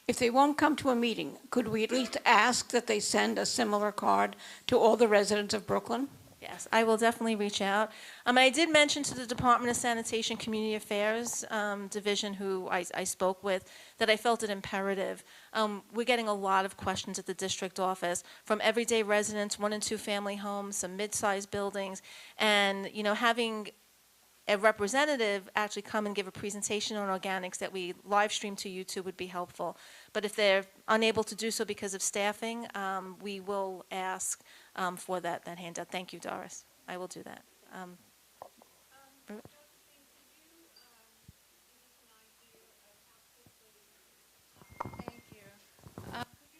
If they won't come to a meeting, could we at least ask that they send a similar card to all the residents of Brooklyn? Yes, I will definitely reach out. I did mention to the Department of Sanitation Community Affairs Division, who I spoke with, that I felt it imperative. We're getting a lot of questions at the district office from everyday residents, 1 and 2 family homes, some mid-sized buildings, and having a representative actually come and give a presentation on organics that we live stream to YouTube would be helpful. But if they're unable to do so because of staffing, we will ask for that handout. Thank you, Doris. I will do that.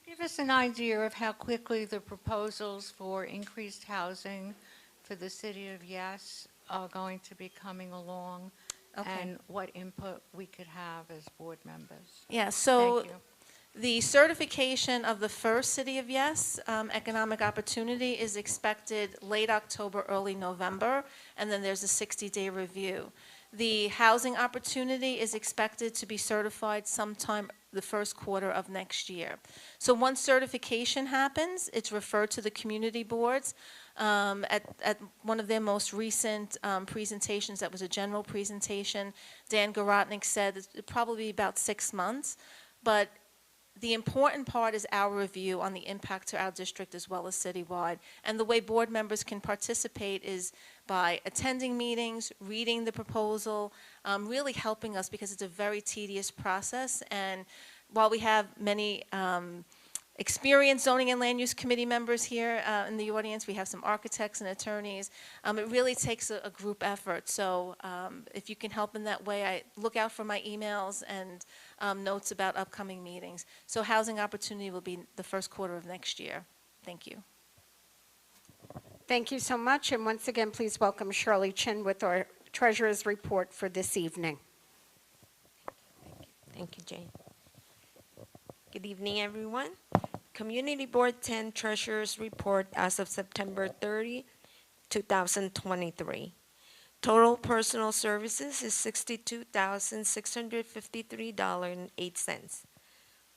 Give us an idea of how quickly the proposals for increased housing for the city of Yes are going to be coming along, and what input we could have as board members. Yeah, so Thank you. the certification of the first City of Yes economic opportunity is expected late October, early November, and then there's a 60-day review. The housing opportunity is expected to be certified sometime the first quarter of next year. So once certification happens, it's referred to the community boards. At one of their most recent presentations, that was a general presentation, Dan Garotnik said it'd probably be about 6 months, but the important part is our review on the impact to our district as well as citywide. And the way board members can participate is by attending meetings, reading the proposal, really helping us because it's a very tedious process. And while we have many experienced zoning and land use committee members here in the audience, we have some architects and attorneys. It really takes a group effort. So if you can help in that way, I look out for my emails and notes about upcoming meetings. So housing opportunity will be the first quarter of next year. Thank you. Thank you so much. And once again, please welcome Shirley Chin with our treasurer's report for this evening. Thank you, Jane. Good evening, everyone. Community Board 10 Treasurer's Report as of September 30, 2023. Total personal services is $62,653.08.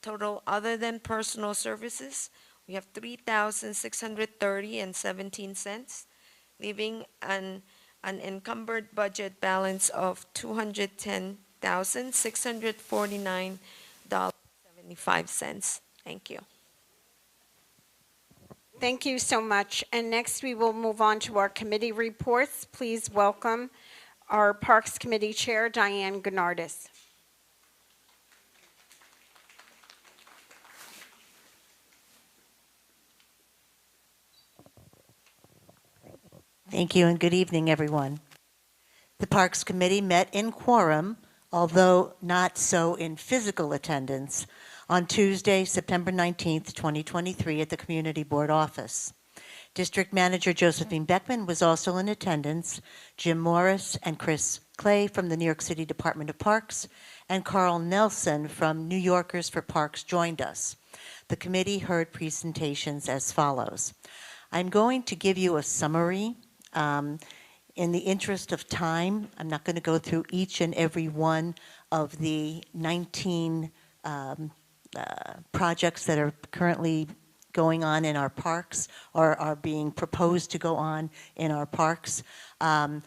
Total other than personal services, we have $3,630.17, leaving an encumbered budget balance of $210,649.75. Thank you. Thank you so much. And next we will move on to our committee reports. Please welcome our Parks Committee Chair, Diane Gennardis. Thank you and good evening, everyone. The Parks Committee met in quorum, although not so in physical attendance, on Tuesday, September 19th, 2023 at the Community Board office. District Manager Josephine Beckman was also in attendance. Jim Morris and Chris Clay from the New York City Department of Parks and Carl Nelson from New Yorkers for Parks joined us. The committee heard presentations as follows. I'm going to give you a summary. In the interest of time, I'm not going to go through each and every one of the 19 projects that are currently going on in our parks or are being proposed to go on in our parks. I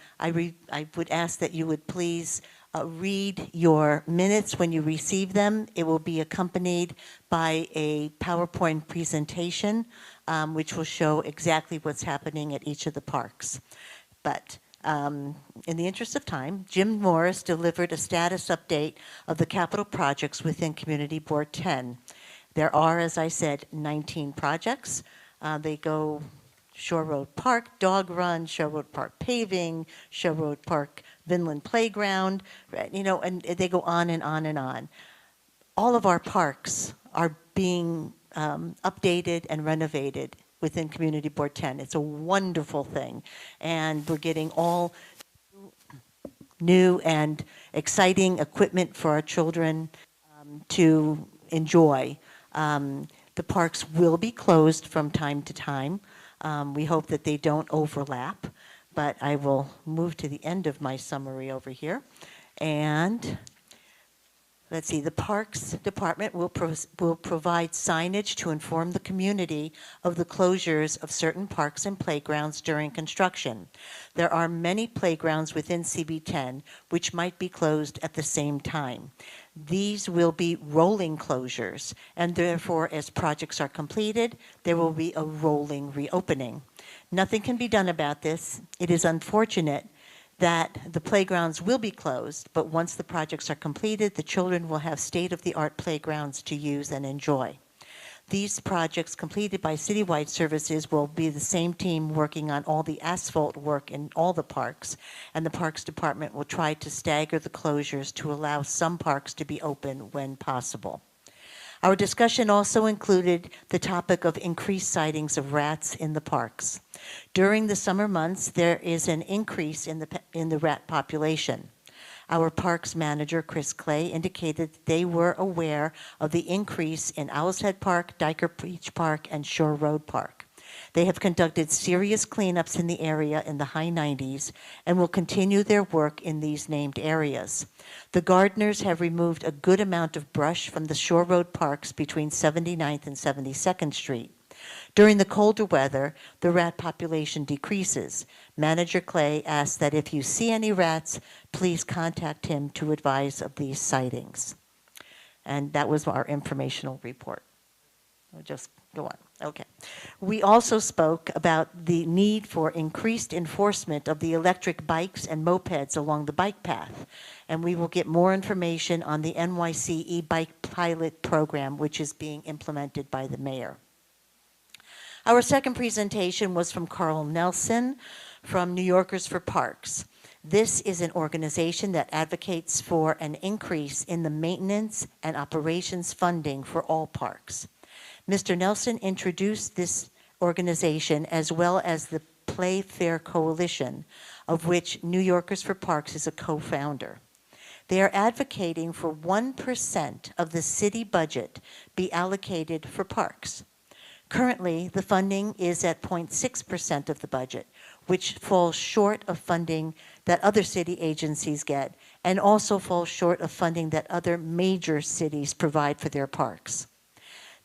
would ask that you would please read your minutes when you receive them. It will be accompanied by a PowerPoint presentation which will show exactly what's happening at each of the parks. But In the interest of time, Jim Morris delivered a status update of the capital projects within Community Board 10. There are, as I said, 19 projects. They go Shore Road Park, Dog Run, Shore Road Park Paving, Shore Road Park Vinland Playground, right, and they go on and on and on. All of our parks are being updated and renovated within Community Board 10. It's a wonderful thing. And we're getting all new and exciting equipment for our children to enjoy. The parks will be closed from time to time. We hope that they don't overlap, but I will move to the end of my summary over here. And let's see, the Parks Department will provide signage to inform the community of the closures of certain parks and playgrounds during construction. There are many playgrounds within CB10 which might be closed at the same time. These will be rolling closures, and therefore, as projects are completed, there will be a rolling reopening. Nothing can be done about this. It is unfortunate that the playgrounds will be closed, but once the projects are completed, the children will have state-of-the-art playgrounds to use and enjoy. These projects completed by citywide services will be the same team working on all the asphalt work in all the parks, and the Parks Department will try to stagger the closures to allow some parks to be open when possible. Our discussion also included the topic of increased sightings of rats in the parks. During the summer months, there is an increase in the rat population. Our parks manager, Chris Clay, indicated that they were aware of the increase in Owl's Head Park, Dyker Beach Park, and Shore Road Park. They have conducted serious cleanups in the area in the high 90s and will continue their work in these named areas. The gardeners have removed a good amount of brush from the Shore Road parks between 79th and 72nd Street. During the colder weather, the rat population decreases. Manager Clay asked that if you see any rats, please contact him to advise of these sightings. And that was our informational report. I'll just go on. Okay. We also spoke about the need for increased enforcement of the electric bikes and mopeds along the bike path. And we will get more information on the NYC e-bike pilot program, which is being implemented by the mayor. Our second presentation was from Carl Nelson from New Yorkers for Parks. This is an organization that advocates for an increase in the maintenance and operations funding for all parks. Mr. Nelson introduced this organization as well as the Play Fair Coalition, of which New Yorkers for Parks is a co-founder. They are advocating for 1% of the city budget be allocated for parks. Currently, the funding is at 0.6% of the budget, which falls short of funding that other city agencies get and also falls short of funding that other major cities provide for their parks.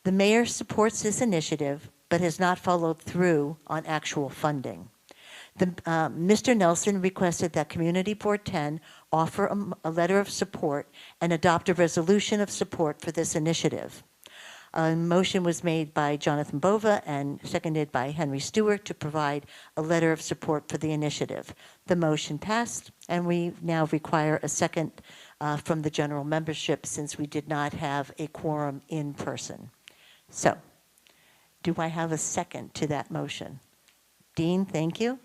The mayor supports this initiative, but has not followed through on actual funding. Mr. Nelson requested that Community Board 10 offer a letter of support and adopt a resolution of support for this initiative. A motion was made by Jonathan Bova and seconded by Henry Stewart to provide a letter of support for the initiative. The motion passed, and we now require a second from the general membership since we did not have a quorum in person. So, do I have a second to that motion? Dean, thank you.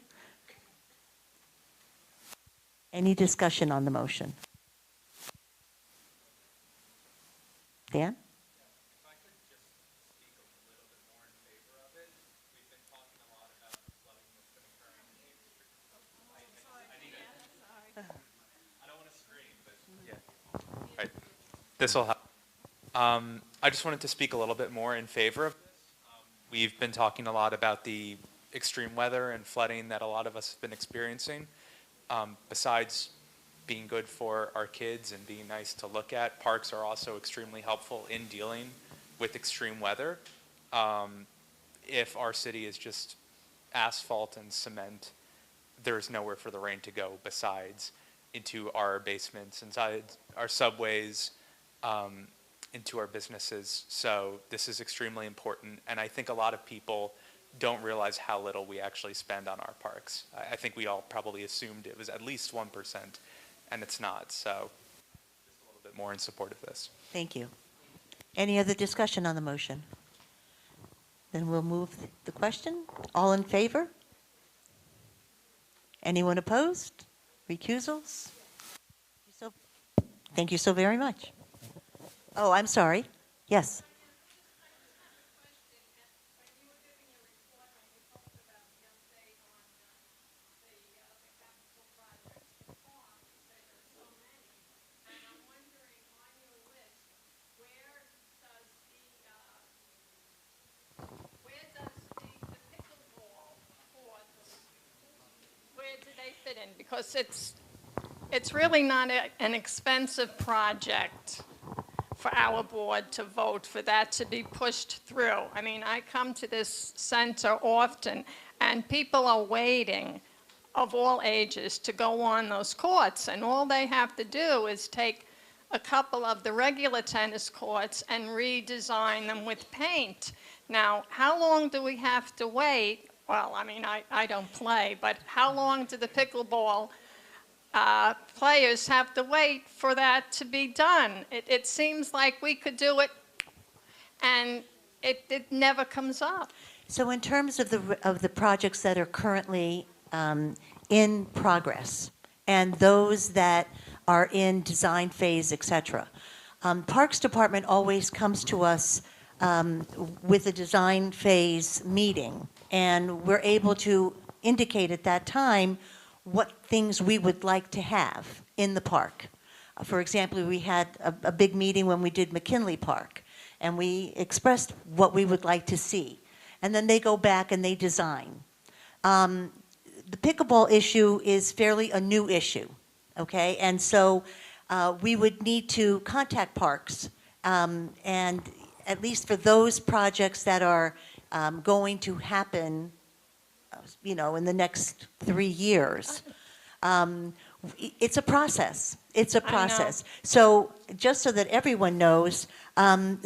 Any discussion on the motion? Dan? This will help. I just wanted to speak a little bit more in favor of this. We've been talking a lot about the extreme weather and flooding that a lot of us have been experiencing. Besides being good for our kids and being nice to look at, parks are also extremely helpful in dealing with extreme weather. If our city is just asphalt and cement, there's nowhere for the rain to go besides into our basements, inside our subways, into our businesses. So this is extremely important, and I think a lot of people don't realize how little we actually spend on our parks. I think we all probably assumed it was at least 1%, and it's not. So just a little bit more in support of this. Thank you. Any other discussion on the motion? Then we'll move the question. All in favor? Anyone opposed? Recusals? Thank you so very much. Oh, I'm sorry. Yes. Where do they fit in? Because it's really not an expensive project for our board to vote for that to be pushed through. I mean, I come to this center often, and people are waiting, of all ages, to go on those courts, and all they have to do is take a couple of the regular tennis courts and redesign them with paint. Now, how long do we have to wait? Well, I mean, I don't play, but how long do the pickleball players have to wait for that to be done? It seems like we could do it, and it never comes up. So in terms of the projects that are currently in progress and those that are in design phase, et cetera, Parks Department always comes to us with a design phase meeting, and we're able to indicate at that time what things we would like to have in the park. For example, we had a big meeting when we did McKinley Park, and we expressed what we would like to see. And then they go back and they design. The pickleball issue is fairly a new issue, okay? And so we would need to contact parks, and at least for those projects that are going to happen, you know, in the next 3 years. It's a process. It's a process. So just so that everyone knows, I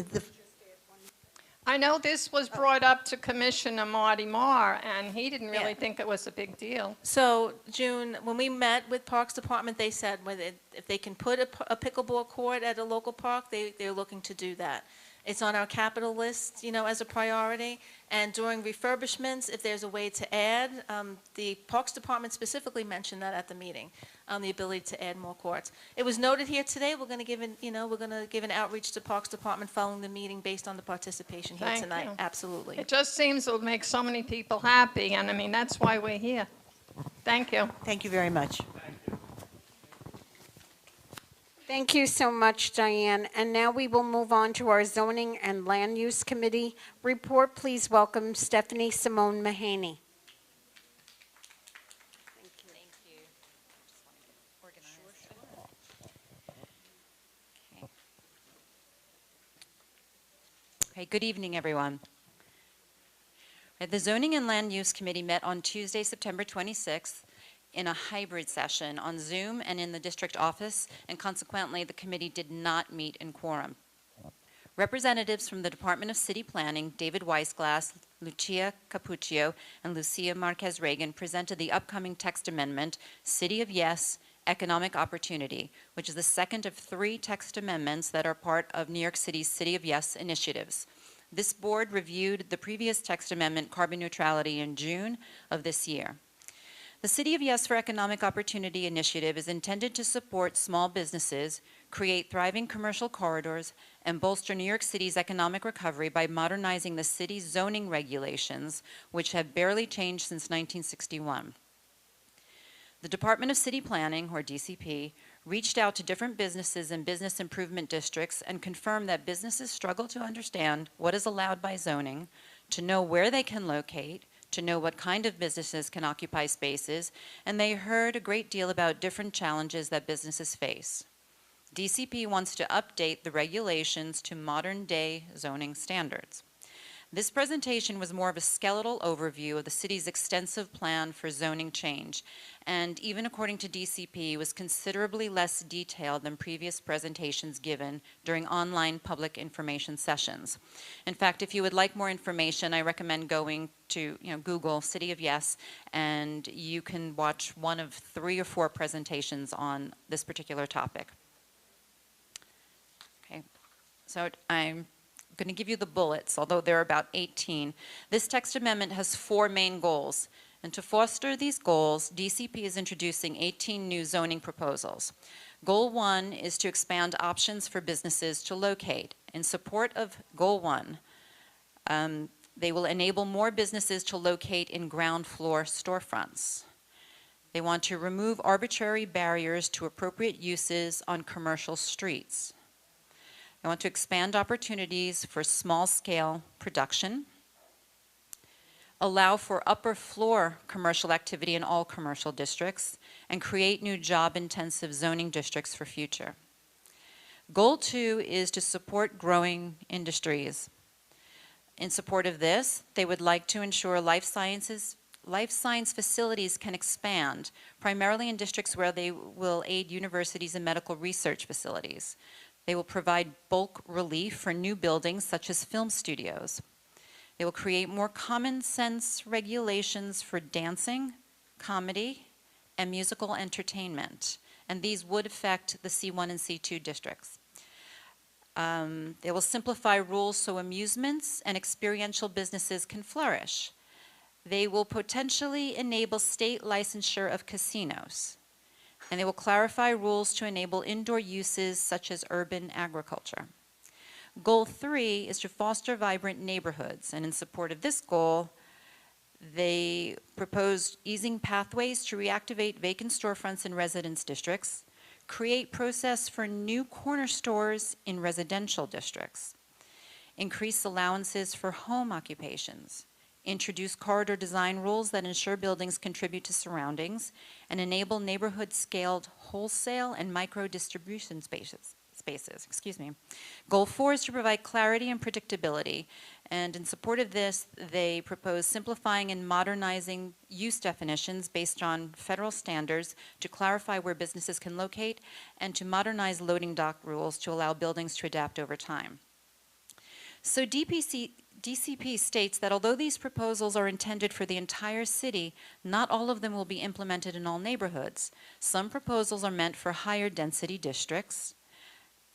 know this was brought up to Commissioner Marty Marr, and he didn't really think it was a big deal. So, June, when we met with Parks Department, they said if they can put a pickleball court at a local park, they're looking to do that. It's on our capital list, you know, as a priority. And during refurbishments, if there's a way to add, the Parks Department specifically mentioned that at the meeting, the ability to add more courts. It was noted here today. We're going to give an outreach to Parks Department following the meeting based on the participation here Thank tonight. you. Absolutely. It just seems it would make so many people happy, and I mean, that's why we're here. Thank you. Thank you very much. Thank you so much, Diane. And now we will move on to our Zoning and Land Use Committee report. Please welcome Stephanie Simone Mahaney. Okay, good evening, everyone. The Zoning and Land Use Committee met on Tuesday, September 26th in a hybrid session on Zoom and in the district office, and consequently, the committee did not meet in quorum. Representatives from the Department of City Planning, David Weisglass, Lucia Capuccio, and Lucia Marquez-Reagan presented the upcoming text amendment, City of Yes, Economic Opportunity, which is the second of 3 text amendments that are part of New York City's City of Yes initiatives. This board reviewed the previous text amendment, Carbon Neutrality, in June of this year. The City of Yes for Economic Opportunity initiative is intended to support small businesses, create thriving commercial corridors, and bolster New York City's economic recovery by modernizing the city's zoning regulations, which have barely changed since 1961. The Department of City Planning, or DCP, reached out to different businesses and business improvement districts and confirmed that businesses struggle to understand what is allowed by zoning, to know where they can locate, to know what kind of businesses can occupy spaces, and they heard a great deal about different challenges that businesses face. DCP wants to update the regulations to modern-day zoning standards. This presentation was more of a skeletal overview of the city's extensive plan for zoning change, and even according to DCP, was considerably less detailed than previous presentations given during online public information sessions. In fact, if you would like more information, I recommend going to Google City of Yes, and you can watch one of 3 or 4 presentations on this particular topic. Okay, so I'm going to give you the bullets, although there are about 18. This text amendment has 4 main goals, and to foster these goals, DCP is introducing 18 new zoning proposals. Goal 1 is to expand options for businesses to locate. In support of Goal 1, they will enable more businesses to locate in ground floor storefronts. They want to remove arbitrary barriers to appropriate uses on commercial streets. I want to expand opportunities for small-scale production, allow for upper floor commercial activity in all commercial districts, and create new job-intensive zoning districts for future. Goal 2 is to support growing industries. In support of this, they would like to ensure life science facilities can expand, primarily in districts where they will aid universities and medical research facilities. They will provide bulk relief for new buildings such as film studios. They will create more common sense regulations for dancing, comedy, and musical entertainment. And these would affect the C1 and C2 districts. They will simplify rules so amusements and experiential businesses can flourish. They will potentially enable state licensure of casinos. And they will clarify rules to enable indoor uses such as urban agriculture. Goal 3 is to foster vibrant neighborhoods, and in support of this goal, they propose easing pathways to reactivate vacant storefronts in residence districts, create process for new corner stores in residential districts, increase allowances for home occupations, introduce corridor design rules that ensure buildings contribute to surroundings, and enable neighborhood-scaled wholesale and micro-distribution spaces. Goal 4 is to provide clarity and predictability, and in support of this, they propose simplifying and modernizing use definitions based on federal standards to clarify where businesses can locate and to modernize loading dock rules to allow buildings to adapt over time. So DCP states that although these proposals are intended for the entire city, not all of them will be implemented in all neighborhoods. Some proposals are meant for higher density districts,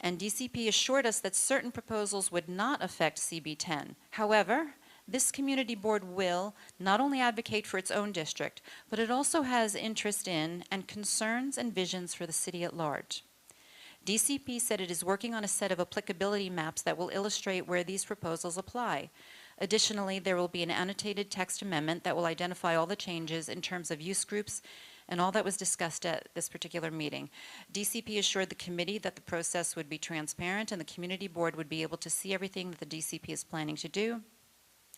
and DCP assured us that certain proposals would not affect CB10. However, this community board will not only advocate for its own district, but it also has interest in and concerns and visions for the city at large. DCP said it is working on a set of applicability maps that will illustrate where these proposals apply. Additionally, there will be an annotated text amendment that will identify all the changes in terms of use groups and all that was discussed at this particular meeting. DCP assured the committee that the process would be transparent and the community board would be able to see everything that the DCP is planning to do.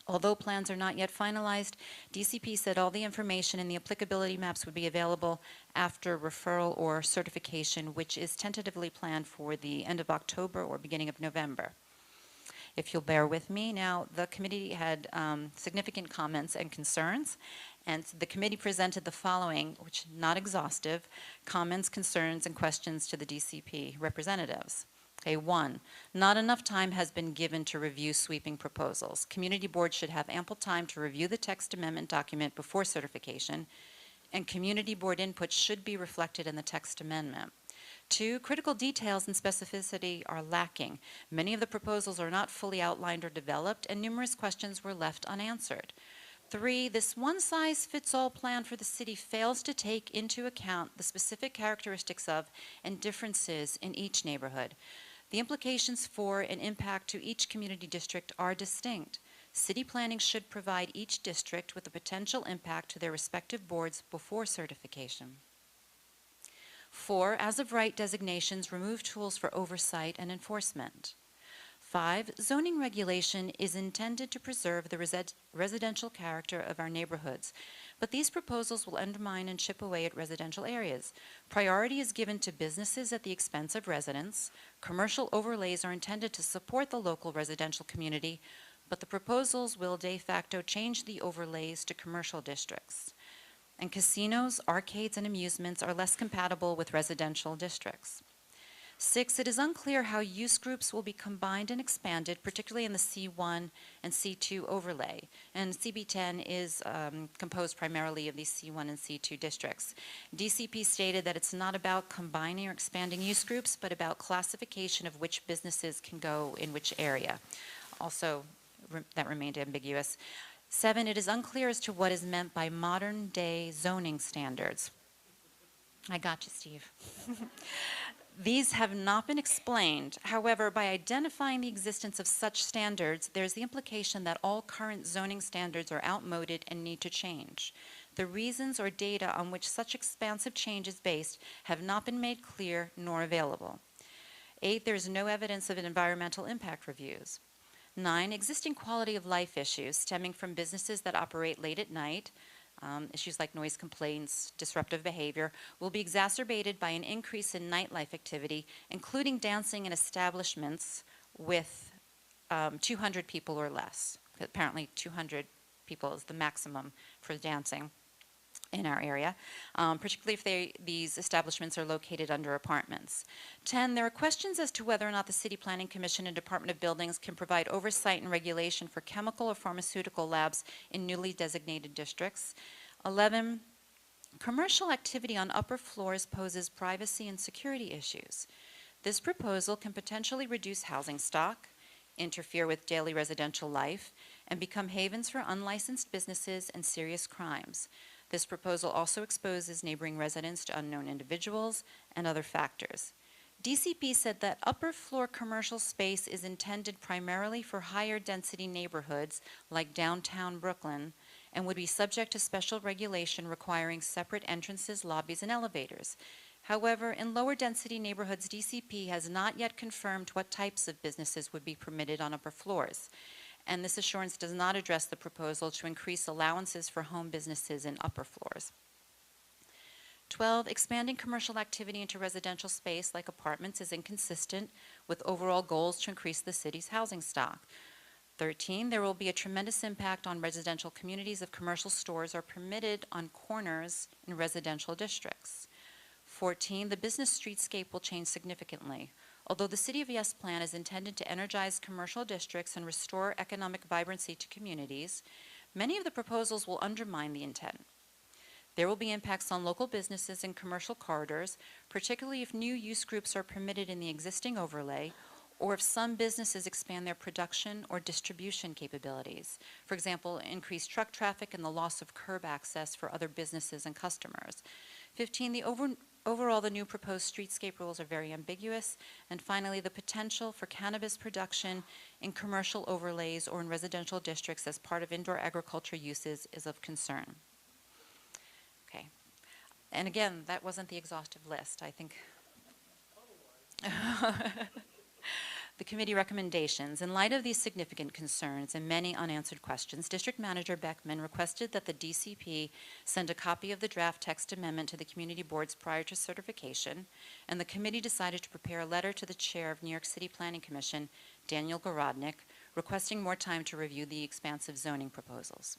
Although plans are not yet finalized, DCP said all the information in the applicability maps would be available after referral or certification, which is tentatively planned for the end of October or beginning of November. If you'll bear with me, now the committee had significant comments and concerns, and the committee presented the following, which not exhaustive, comments, concerns, and questions to the DCP representatives. Okay, 1, not enough time has been given to review sweeping proposals. Community boards should have ample time to review the text amendment document before certification, and community board input should be reflected in the text amendment. 2, critical details and specificity are lacking. Many of the proposals are not fully outlined or developed, and numerous questions were left unanswered. 3, this one-size-fits-all plan for the city fails to take into account the specific characteristics of and differences in each neighborhood. The implications for and impact to each community district are distinct. City planning should provide each district with the potential impact to their respective boards before certification. 4, as of right designations remove tools for oversight and enforcement. 5, zoning regulation is intended to preserve the residential character of our neighborhoods, but these proposals will undermine and chip away at residential areas. Priority is given to businesses at the expense of residents. Commercial overlays are intended to support the local residential community, but the proposals will de facto change the overlays to commercial districts. And casinos, arcades, and amusements are less compatible with residential districts. 6, it is unclear how use groups will be combined and expanded, particularly in the C1 and C2 overlay. And CB10 is composed primarily of these C1 and C2 districts. DCP stated that it's not about combining or expanding use groups, but about classification of which businesses can go in which area. Also, that remained ambiguous. 7, it is unclear as to what is meant by modern-day zoning standards. I got you, Steve. These have not been explained. However, by identifying the existence of such standards, there's the implication that all current zoning standards are outmoded and need to change. The reasons or data on which such expansive change is based have not been made clear nor available. 8, there is no evidence of environmental impact reviews. 9, existing quality of life issues stemming from businesses that operate late at night, issues like noise complaints, disruptive behavior, will be exacerbated by an increase in nightlife activity, including dancing in establishments with 200 people or less. Apparently 200 people is the maximum for dancing in our area, particularly if these establishments are located under apartments. 10, there are questions as to whether or not the City Planning Commission and Department of Buildings can provide oversight and regulation for chemical or pharmaceutical labs in newly designated districts. 11, commercial activity on upper floors poses privacy and security issues. This proposal can potentially reduce housing stock, interfere with daily residential life, and become havens for unlicensed businesses and serious crimes. This proposal also exposes neighboring residents to unknown individuals and other factors. DCP said that upper floor commercial space is intended primarily for higher density neighborhoods like downtown Brooklyn and would be subject to special regulation requiring separate entrances, lobbies, and elevators. However, in lower density neighborhoods, DCP has not yet confirmed what types of businesses would be permitted on upper floors. And this assurance does not address the proposal to increase allowances for home businesses in upper floors. 12, expanding commercial activity into residential space like apartments is inconsistent with overall goals to increase the city's housing stock. 13, there will be a tremendous impact on residential communities if commercial stores are permitted on corners in residential districts. 14, the business streetscape will change significantly. Although the City of Yes plan is intended to energize commercial districts and restore economic vibrancy to communities, many of the proposals will undermine the intent. There will be impacts on local businesses and commercial corridors, particularly if new use groups are permitted in the existing overlay, or if some businesses expand their production or distribution capabilities. For example, increased truck traffic and the loss of curb access for other businesses and customers. 15, overall, the new proposed streetscape rules are very ambiguous. And finally, the potential for cannabis production in commercial overlays or in residential districts as part of indoor agriculture uses is of concern. Okay. And again, that wasn't the exhaustive list. I think the committee recommendations. In light of these significant concerns and many unanswered questions, District Manager Beckman requested that the DCP send a copy of the draft text amendment to the community boards prior to certification, and the committee decided to prepare a letter to the chair of New York City Planning Commission, Daniel Gorodnick, requesting more time to review the expansive zoning proposals.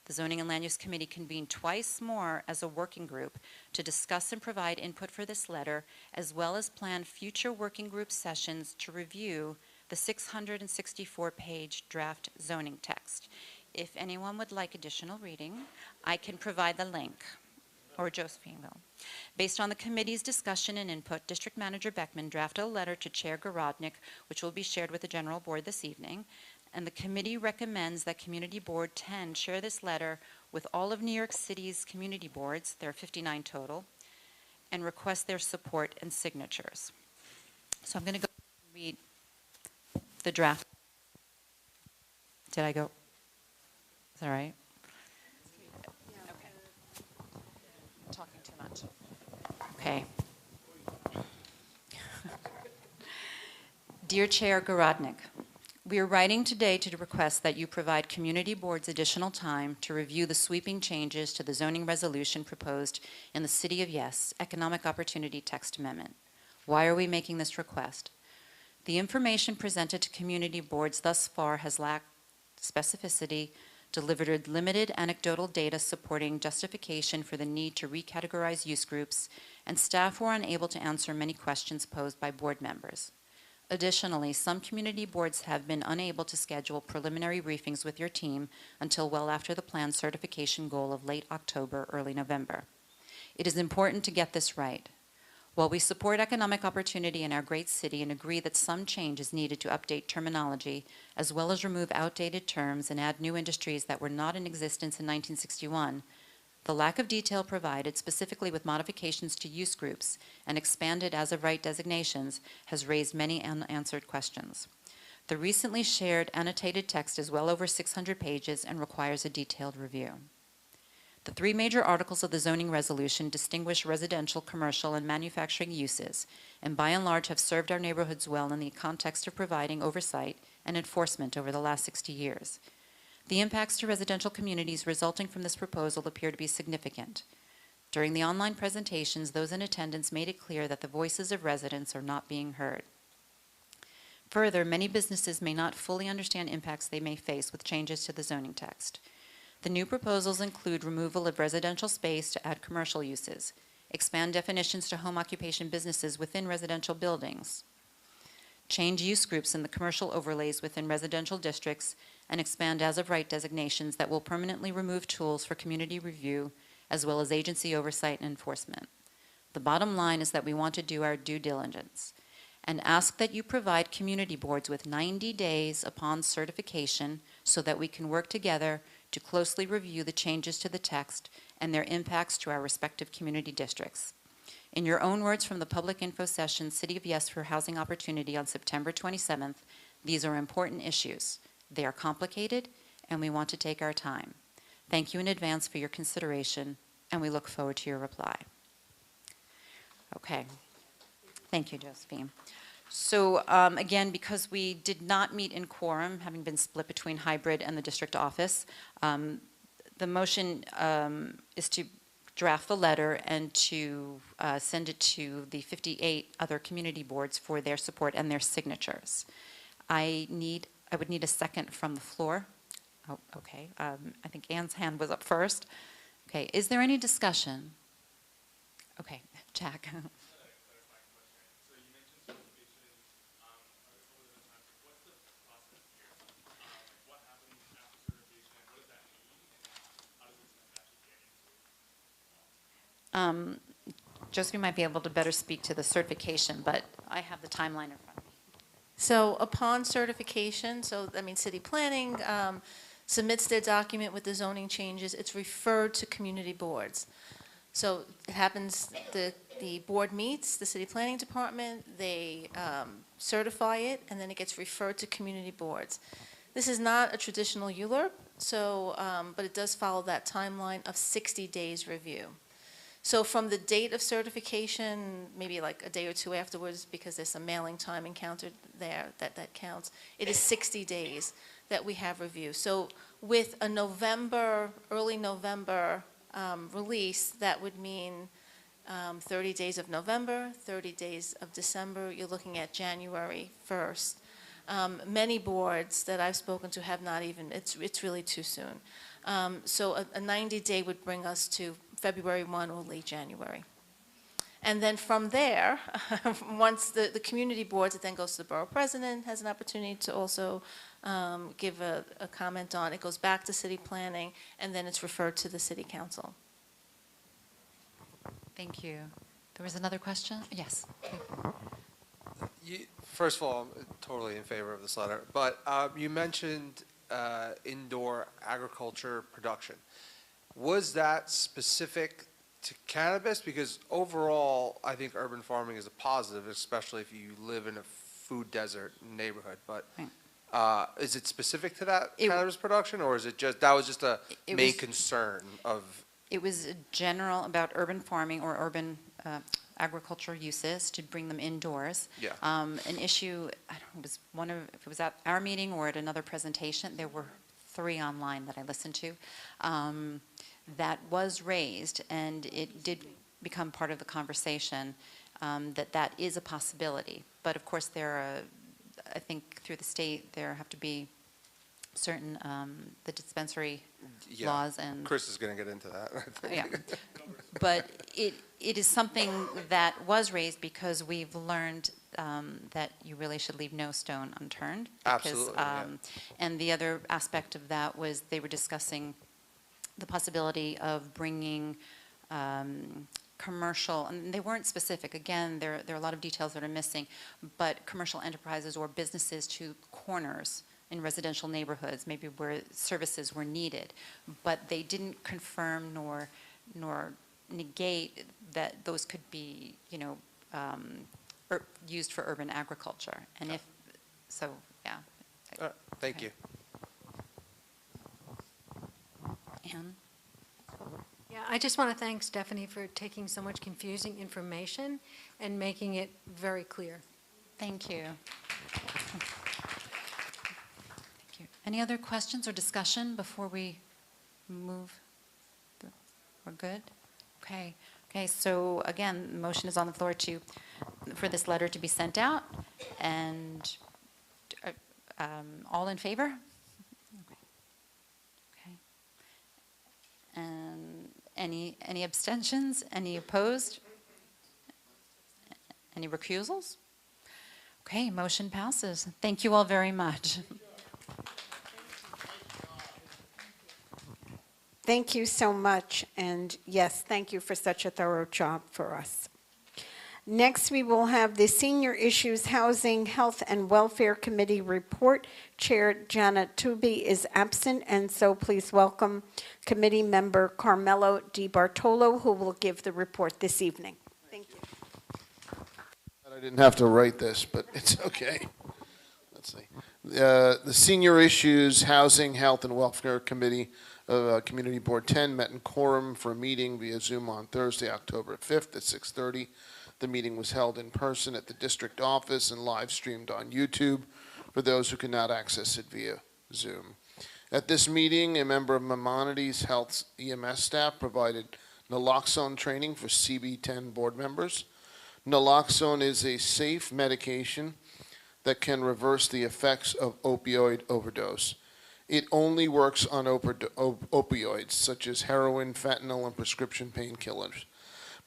The Zoning and Land Use Committee convened twice more as a working group to discuss and provide input for this letter, as well as plan future working group sessions to review the 664-page draft zoning text. If anyone would like additional reading, I can provide the link, or Josephine will. Based on the committee's discussion and input, District Manager Beckman drafted a letter to Chair Gorodnick, which will be shared with the General Board this evening. And the committee recommends that Community Board 10 share this letter with all of New York City's community boards, there are 59 total, and request their support and signatures. So I'm going to go and read the draft. Did I go? Is that right? Okay. I'm talking too much. Okay. Dear Chair Gorodnick, we are writing today to request that you provide community boards additional time to review the sweeping changes to the zoning resolution proposed in the City of Yes Economic Opportunity Text Amendment. Why are we making this request? The information presented to community boards thus far has lacked specificity, delivered limited anecdotal data supporting justification for the need to recategorize use groups, and staff were unable to answer many questions posed by board members. Additionally, some community boards have been unable to schedule preliminary briefings with your team until well after the planned certification goal of late October, early November. It is important to get this right. While we support economic opportunity in our great city and agree that some change is needed to update terminology, as well as remove outdated terms and add new industries that were not in existence in 1961, the lack of detail provided, specifically with modifications to use groups and expanded as-of-right designations, has raised many unanswered questions. The recently shared annotated text is well over 600 pages and requires a detailed review. The three major articles of the zoning resolution distinguish residential, commercial, and manufacturing uses, and by and large have served our neighborhoods well in the context of providing oversight and enforcement over the last 60 years. The impacts to residential communities resulting from this proposal appear to be significant. During the online presentations, those in attendance made it clear that the voices of residents are not being heard. Further, many businesses may not fully understand impacts they may face with changes to the zoning text. The new proposals include removal of residential space to add commercial uses, expand definitions to home occupation businesses within residential buildings, change use groups in the commercial overlays within residential districts, and expand as-of-right designations that will permanently remove tools for community review as well as agency oversight and enforcement. The bottom line is that we want to do our due diligence and ask that you provide community boards with 90 days upon certification so that we can work together to closely review the changes to the text and their impacts to our respective community districts. In your own words from the public info session, City of Yes for Housing Opportunity on September 27th, these are important issues. They are complicated, and we want to take our time. Thank you in advance for your consideration, and we look forward to your reply. Okay. Thank you, Josephine. So again, because we did not meet in quorum, having been split between hybrid and the district office, the motion is to draft the letter and to send it to the 58 other community boards for their support and their signatures. I would need a second from the floor. Oh, okay. I think Anne's hand was up first. Okay. Is there any discussion? Okay, Jack. Josephine might be able to better speak to the certification, but I have the timeline in front of me. So upon certification, city planning submits their document with the zoning changes, it's referred to community boards. So it happens, the board meets, the city planning department, they certify it, and then it gets referred to community boards. This is not a traditional ULURP, but it does follow that timeline of 60 days review. So from the date of certification, maybe like a day or two afterwards, because there's some mailing time encountered there that counts, it is 60 days that we have review. So with a early November release, that would mean 30 days of November, 30 days of December, you're looking at January 1st. Many boards that I've spoken to have not even, it's really too soon. So a 90-day would bring us to February 1 or late January. And then from there, once the community boards, it then goes to the borough president, has an opportunity to also give a comment on. It goes back to city planning, and then it's referred to the city council. Thank you. There was another question? Yes. First of all, I'm totally in favor of this letter, but you mentioned indoor agriculture production. Was that specific to cannabis? Because overall, I think urban farming is a positive, especially if you live in a food desert neighborhood. But is it specific to that cannabis production, or is it just that was just a main concern of? It was general about urban farming or urban agriculture uses to bring them indoors. Yeah. An issue, I don't know, if it was at our meeting or at another presentation, there were 3 online that I listened to, that was raised, and it did become part of the conversation, that is a possibility. But of course, I think through the state, there have to be certain, the dispensary Yeah, laws and. Chris is going to get into that. I think. Yeah. But it is something that was raised because we've learned that you really should leave no stone unturned. Because, Absolutely, yeah. And the other aspect of that was they were discussing the possibility of bringing commercial, and they weren't specific. Again, there are a lot of details that are missing, but commercial enterprises or businesses to corners in residential neighborhoods, maybe where services were needed. But they didn't confirm nor negate that those could be, used for urban agriculture. And if, so, yeah. All right, thank you. Ann? Yeah, I just want to thank Stephanie for taking so much confusing information and making it very clear. Thank you. Thank you. Any other questions or discussion before we move? We're good? Okay. Okay, so again, the motion is on the floor for this letter to be sent out. And all in favor? Okay. And any abstentions? Any opposed? Any recusals? Okay, motion passes. Thank you all very much. Thank you so much, and yes, thank you for such a thorough job for us. Next, we will have the Senior Issues Housing, Health, and Welfare Committee report. Chair Janet Tooby is absent, and so please welcome Committee Member Carmelo Di Bartolo, who will give the report this evening. Thank you. I didn't have to write this, but it's okay. Let's see. The Senior Issues Housing, Health, and Welfare Committee of Community Board 10 met in quorum for a meeting via Zoom on Thursday, October 5th at 6:30. The meeting was held in person at the district office and live streamed on YouTube for those who could not access it via Zoom. At this meeting, a member of Maimonides Health's EMS staff provided naloxone training for CB10 board members. Naloxone is a safe medication that can reverse the effects of opioid overdose. It only works on opioids, such as heroin, fentanyl, and prescription painkillers.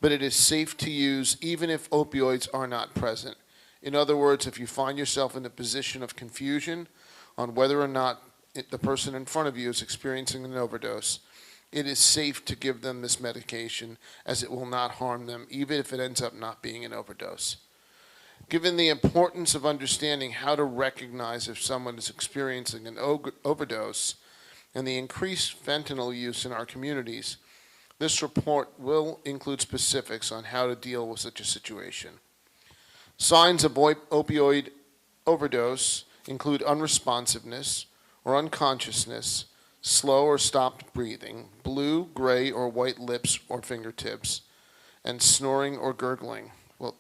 But it is safe to use even if opioids are not present. In other words, if you find yourself in a position of confusion on whether or not the person in front of you is experiencing an overdose, it is safe to give them this medication, as it will not harm them, even if it ends up not being an overdose. Given the importance of understanding how to recognize if someone is experiencing an overdose and the increased fentanyl use in our communities, this report will include specifics on how to deal with such a situation. Signs of opioid overdose include unresponsiveness or unconsciousness, slow or stopped breathing, blue, gray, or white lips or fingertips, and snoring or gurgling. Well,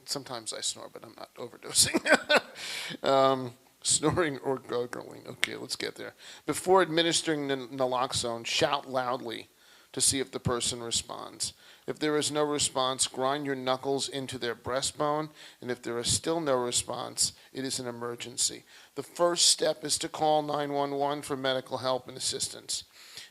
sometimes I snore, but I'm not overdosing. Snoring or gurgling. Okay, let's get there. Before administering naloxone, shout loudly to see if the person responds. If there is no response, grind your knuckles into their breastbone, and if there is still no response, it is an emergency. The first step is to call 911 for medical help and assistance.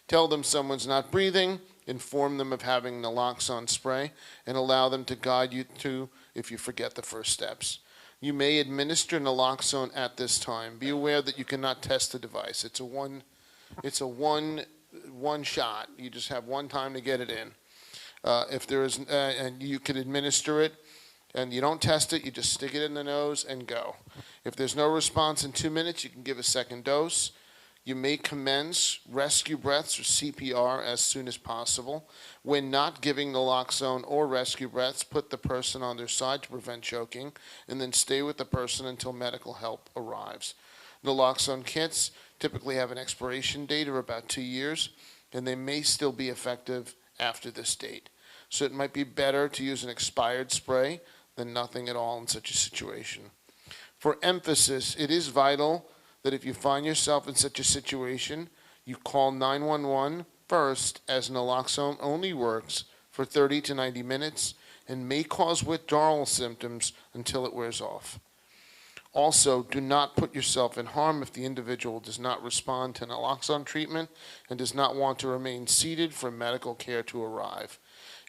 Tell them someone's not breathing, inform them of having naloxone spray, and allow them to guide you to if you forget the first steps. You may administer naloxone at this time. Be aware that you cannot test the device. It's a one shot. You just have one time to get it in. If there is, and you can administer it, and you don't test it, you just stick it in the nose and go. If there's no response in 2 minutes, you can give a second dose. You may commence rescue breaths or CPR as soon as possible. When not giving naloxone or rescue breaths, put the person on their side to prevent choking, and then stay with the person until medical help arrives. Naloxone kits typically have an expiration date of about 2 years, and they may still be effective after this date. So it might be better to use an expired spray than nothing at all in such a situation. For emphasis, it is vital that if you find yourself in such a situation, you call 911 first, as naloxone only works for 30 to 90 minutes and may cause withdrawal symptoms until it wears off. Also, do not put yourself in harm if the individual does not respond to naloxone treatment and does not want to remain seated for medical care to arrive.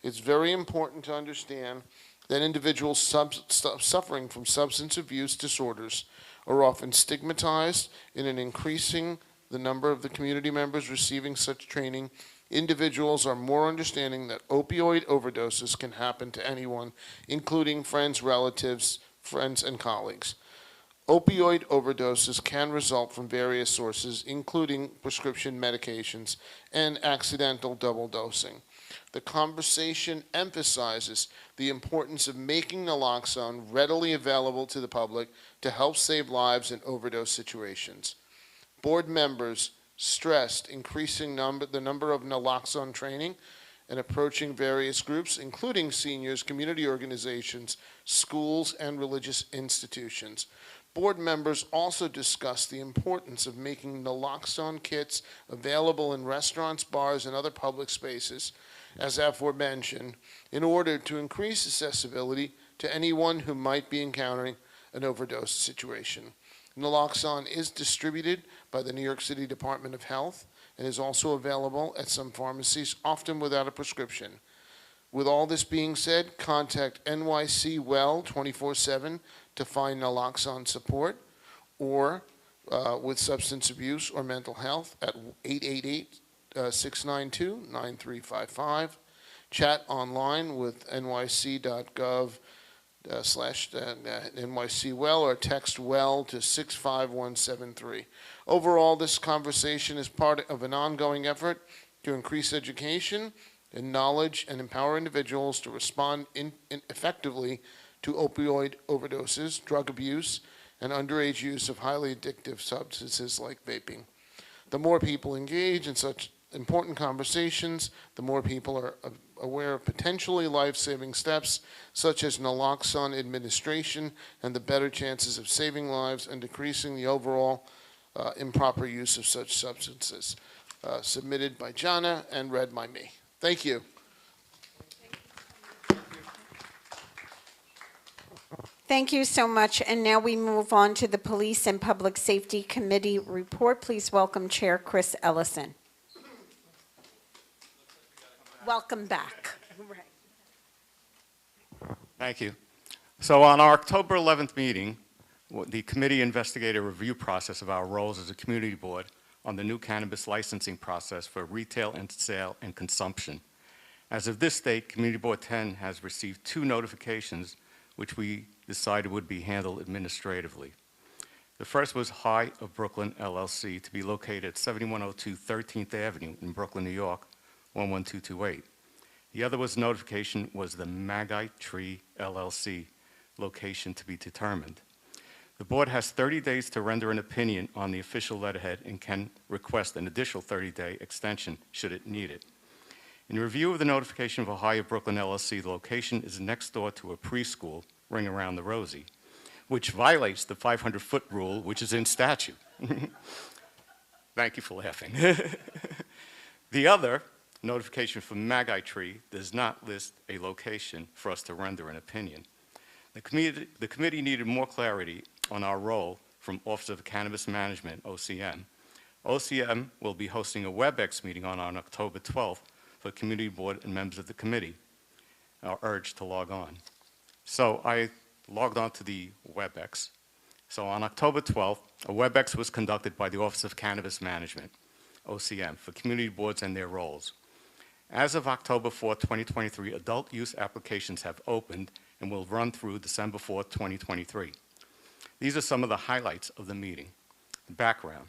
It's very important to understand that individuals suffering from substance abuse disorders are often stigmatized. In an increasing the number of the community members receiving such training, individuals are more understanding that opioid overdoses can happen to anyone, including friends, relatives, friends, and colleagues. Opioid overdoses can result from various sources, including prescription medications and accidental double dosing. The conversation emphasizes the importance of making naloxone readily available to the public to help save lives in overdose situations. Board members stressed increasing the number of naloxone training and approaching various groups, including seniors, community organizations, schools, and religious institutions. Board members also discussed the importance of making naloxone kits available in restaurants, bars, and other public spaces, as aforementioned, in order to increase accessibility to anyone who might be encountering an overdose situation. Naloxone is distributed by the New York City Department of Health and is also available at some pharmacies, often without a prescription. With all this being said, contact NYC Well 24/7 to find naloxone support, or with substance abuse or mental health at 888-692-9355. Chat online with nyc.gov/NYC Well, or text Well to 65173. Overall, this conversation is part of an ongoing effort to increase education and knowledge and empower individuals to respond effectively to opioid overdoses, drug abuse, and underage use of highly addictive substances like vaping. The more people engage in such important conversations, the more people are aware of potentially life-saving steps such as naloxone administration, and the better chances of saving lives and decreasing the overall improper use of such substances. Submitted by Jana and read by me. Thank you. Thank you so much. And now we move on to the Police and Public Safety Committee report. Please welcome Chair Chris Ellison. Welcome back. Thank you. So on our October 11th meeting, the committee investigated a review process of our roles as a community board on the new cannabis licensing process for retail and sale and consumption. As of this date, Community Board 10 has received 2 notifications which we decided would be handled administratively. The first was High of Brooklyn, LLC, to be located at 7102 13th Avenue in Brooklyn, New York, 11228. The other notification was the Magi Tree, LLC, location to be determined. The board has 30 days to render an opinion on the official letterhead and can request an additional 30-day extension should it need it. In review of the notification of Ohio Brooklyn LLC, the location is next door to a preschool, Ring Around the Rosie, which violates the 500-foot rule, which is in statute. Thank you for laughing. The other notification from Magi Tree does not list a location for us to render an opinion. The committee needed more clarity on our role from Office of Cannabis Management, OCM. OCM will be hosting a WebEx meeting on October 12th for community board and members of the committee are urged to log on. So I logged on to the WebEx. So on October 12th, a WebEx was conducted by the Office of Cannabis Management, OCM, for community boards and their roles. As of October 4th, 2023, adult use applications have opened and will run through December 4th, 2023. These are some of the highlights of the meeting. The background.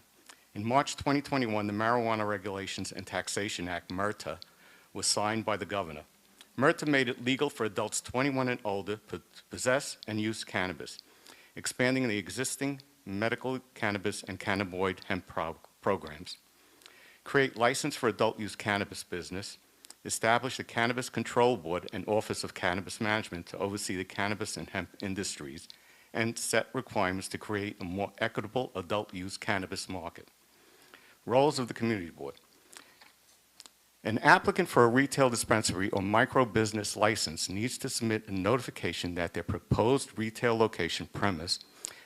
In March 2021, the Marijuana Regulations and Taxation Act, MRTA, was signed by the governor. MRTA made it legal for adults 21 and older to possess and use cannabis, expanding the existing medical cannabis and cannabinoid hemp programs. Create license for adult use cannabis business, establish a Cannabis Control Board and Office of Cannabis Management to oversee the cannabis and hemp industries, and set requirements to create a more equitable adult use cannabis market. Roles of the Community Board. An applicant for a retail dispensary or micro-business license needs to submit a notification that their proposed retail location premise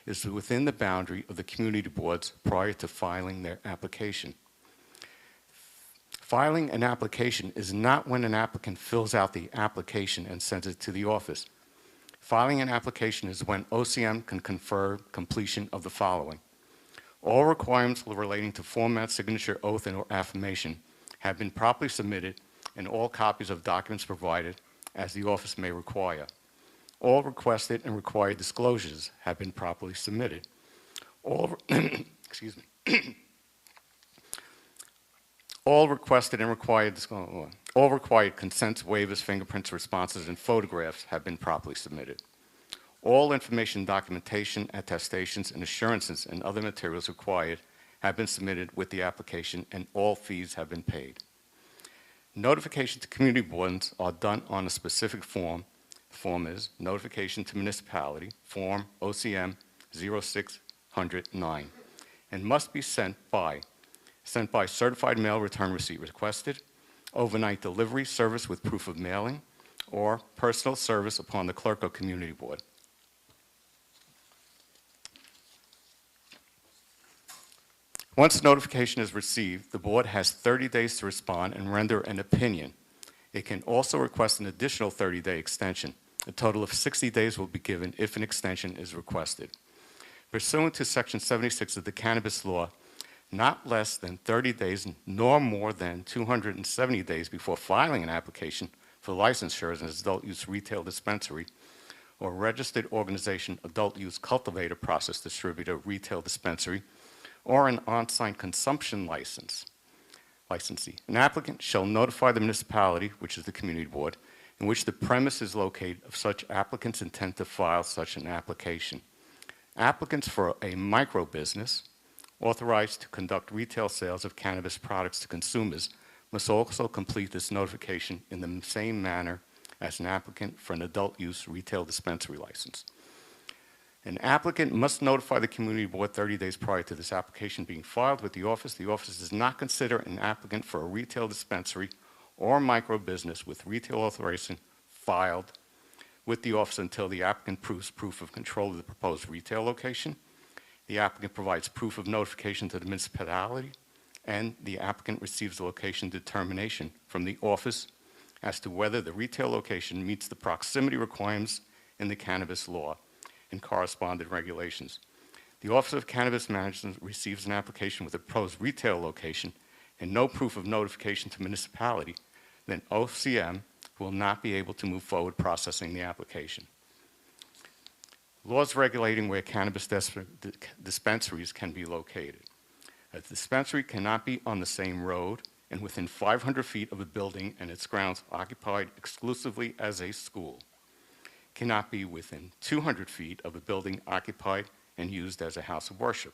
is within the boundary of the community boards prior to filing their application. Filing an application is not when an applicant fills out the application and sends it to the office. Filing an application is when OCM can confer completion of the following. All requirements relating to format, signature, oath, and or affirmation have been properly submitted, and all copies of documents provided as the office may require. All requested and required disclosures have been properly submitted. All, excuse me. All requested and required, all required consents, waivers, fingerprints, responses, and photographs have been properly submitted. All information, documentation, attestations, and assurances and other materials required have been submitted with the application, and all fees have been paid. Notification to community boards are done on a specific form. The form is Notification to Municipality, Form OCM 0609, and must be sent by certified mail return receipt requested, overnight delivery service with proof of mailing, or personal service upon the clerk or community board. Once notification is received, the board has 30 days to respond and render an opinion. It can also request an additional 30-day extension. A total of 60 days will be given if an extension is requested. Pursuant to Section 76 of the Cannabis Law, not less than 30 days nor more than 270 days before filing an application for licensure as an adult use retail dispensary or registered organization, adult use cultivator, process distributor, retail dispensary, or an on-site consumption licensee. An applicant shall notify the municipality, which is the community board, in which the premise is located of such applicant's intent to file such an application. Applicants for a micro business authorized to conduct retail sales of cannabis products to consumers must also complete this notification in the same manner as an applicant for an adult use retail dispensary license. An applicant must notify the community board 30 days prior to this application being filed with the office. The office does not consider an applicant for a retail dispensary or micro business with retail authorization filed with the office until the applicant proves proof of control of the proposed retail location. The applicant provides proof of notification to the municipality, and the applicant receives a location determination from the office as to whether the retail location meets the proximity requirements in the cannabis law and corresponding regulations. The Office of Cannabis Management receives an application with a proposed retail location and no proof of notification to municipality, then OCM will not be able to move forward processing the application. Laws regulating where cannabis dispensaries can be located. A dispensary cannot be on the same road and within 500 feet of a building and its grounds occupied exclusively as a school. Cannot be within 200 feet of a building occupied and used as a house of worship.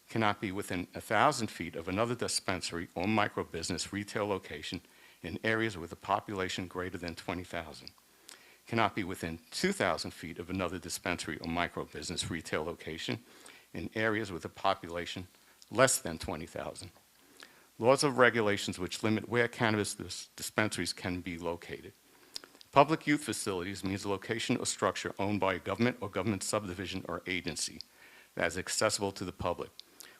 Cannot be within 1,000 feet of another dispensary or micro-business retail location in areas with a population greater than 20,000. Cannot be within 2,000 feet of another dispensary or micro-business retail location in areas with a population less than 20,000. Laws of regulations which limit where cannabis dispensaries can be located. Public youth facilities means a location or structure owned by a government or government subdivision or agency that is accessible to the public,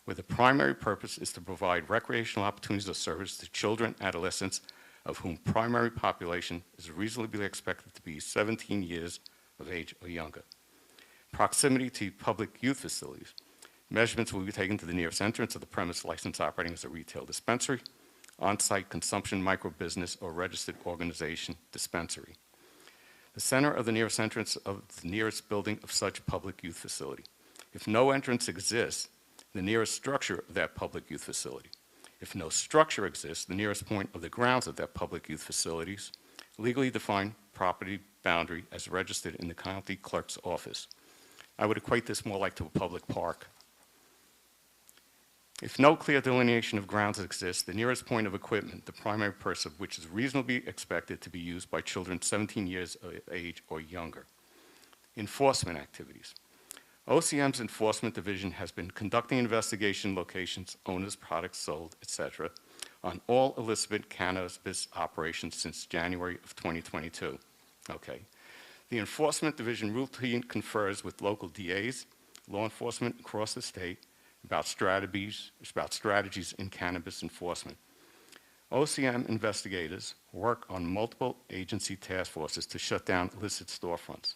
where the primary purpose is to provide recreational opportunities or service to children, adolescents, of whom primary population is reasonably expected to be 17 years of age or younger. Proximity to public youth facilities. Measurements will be taken to the nearest entrance of the premise licensed operating as a retail dispensary, on-site consumption micro-business or registered organization dispensary. The center of the nearest entrance of the nearest building of such public youth facility. If no entrance exists, the nearest structure of that public youth facility. If no structure exists, the nearest point of the grounds of that public youth facilities, legally defined property boundary as registered in the county clerk's office. I would equate this more like to a public park. If no clear delineation of grounds exists, the nearest point of equipment, the primary purpose of which is reasonably expected to be used by children 17 years of age or younger. Enforcement activities. OCM's Enforcement Division has been conducting investigation locations, owners, products sold, etc., on all illicit cannabis operations since January of 2022. Okay. The Enforcement Division routinely confers with local DAs, law enforcement across the state about strategies in cannabis enforcement. OCM investigators work on multiple agency task forces to shut down illicit storefronts.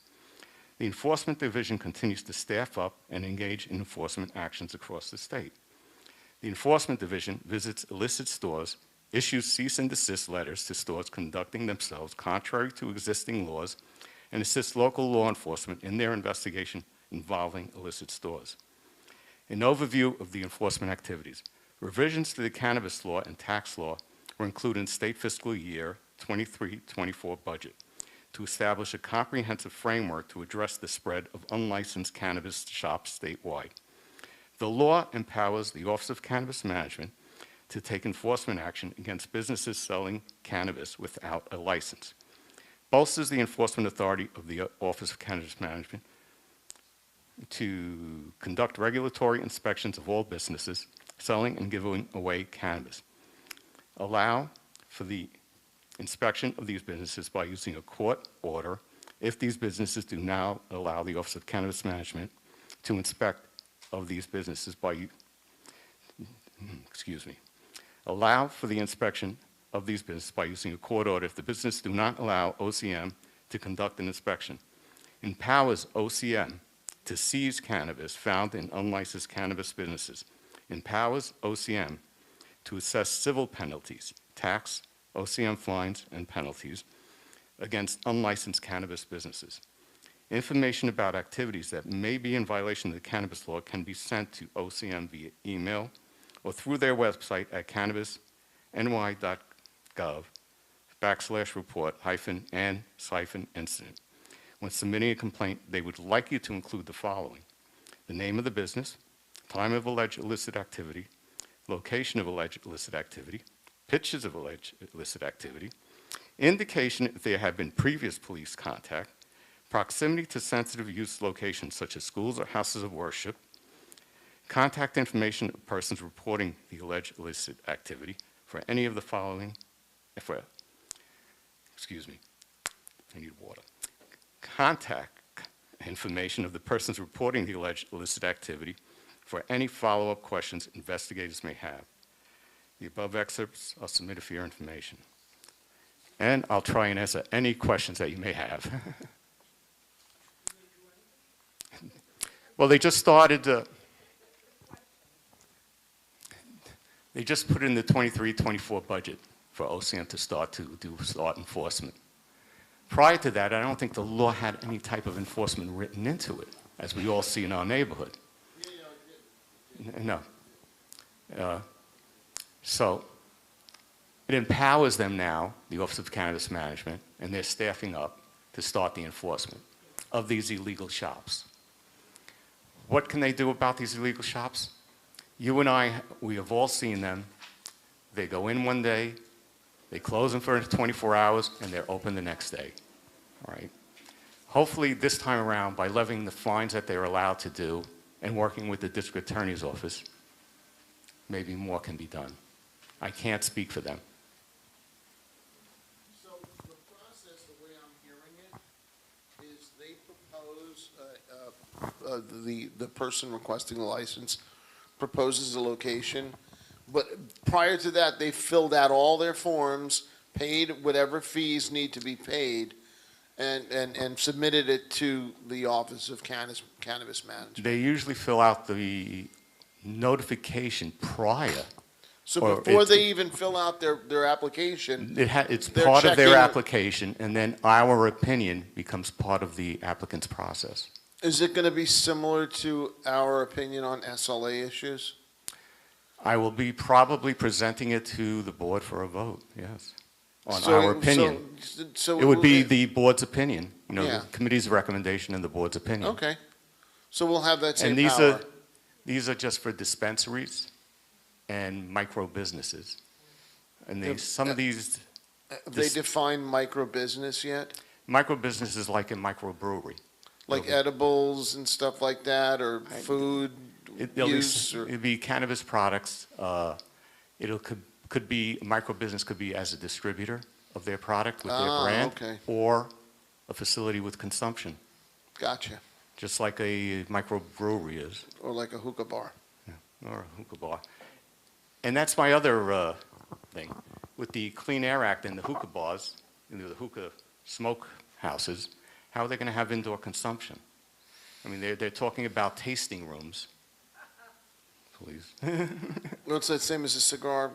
The Enforcement Division continues to staff up and engage in enforcement actions across the state. The Enforcement Division visits illicit stores, issues cease and desist letters to stores conducting themselves contrary to existing laws, and assists local law enforcement in their investigation involving illicit stores. An overview of the enforcement activities. Revisions to the cannabis law and tax law were included in state fiscal year 23-24 budget to establish a comprehensive framework to address the spread of unlicensed cannabis shops statewide. The law empowers the Office of Cannabis Management to take enforcement action against businesses selling cannabis without a license. Bolsters the enforcement authority of the Office of Cannabis Management to conduct regulatory inspections of all businesses selling and giving away cannabis. Allow for the inspection of these businesses by using a court order if these businesses do not allow the Office of Cannabis Management to inspect of these businesses by, allow for the inspection of these businesses by using a court order if the business do not allow OCM to conduct an inspection. Empowers OCM to seize cannabis found in unlicensed cannabis businesses. Empowers OCM to assess civil penalties, tax, OCM fines, and penalties against unlicensed cannabis businesses. Information about activities that may be in violation of the cannabis law can be sent to OCM via email or through their website at cannabisny.gov/report-and-incident. When submitting a complaint, they would like you to include the following: the name of the business, time of alleged illicit activity, location of alleged illicit activity, pictures of alleged illicit activity, indication if there have been previous police contact, proximity to sensitive use locations such as schools or houses of worship, contact information of persons reporting the alleged illicit activity for any of the following, I need water. Contact information of the persons reporting the alleged illicit activity for any follow-up questions investigators may have. The above excerpts are submitted for your information. And I'll try and answer any questions that you may have. Well, they just started, they just put in the 23-24 budget for OCM to start enforcement. Prior to that, I don't think the law had any type of enforcement written into it, as we all see in our neighborhood. No. So it empowers them now, the Office of Cannabis Management, and they're staffing up to start the enforcement of these illegal shops. What can they do about these illegal shops? You and I, we have all seen them. They go in one day, they close them for 24 hours, and they're open the next day. All right. Hopefully this time around, by levying the fines that they're allowed to do and working with the district attorney's office, maybe more can be done. I can't speak for them. So the process, the way I'm hearing it, is they propose, the person requesting the license proposes a location, but prior to that, they filled out all their forms, paid whatever fees need to be paid, and submitted it to the Office of Cannabis Management. They usually fill out the notification prior. So before they even fill out their application, it's part of their application, and then our opinion becomes part of the applicant's process. Is it going to be similar to our opinion on SLA issues? I will be probably presenting it to the board for a vote, yes, on our opinion. So it would be the board's opinion, the committee's recommendation and the board's opinion. Okay. So we'll have that same power. And these are just for dispensaries and micro businesses. And some of these... Have they defined micro business yet? Micro business is like a microbrewery. Like edibles and stuff like that, or food use? It'd be cannabis products. Could be, micro business could be as a distributor of their product with their brand, or a facility with consumption. Gotcha. just like a microbrewery is. Or like a hookah bar. Or a hookah bar. And that's my other thing. With the Clean Air Act and the hookah bars, the hookah smoke houses, how are they going to have indoor consumption? I mean, they're talking about tasting rooms. Please. Well, it's the same as a cigar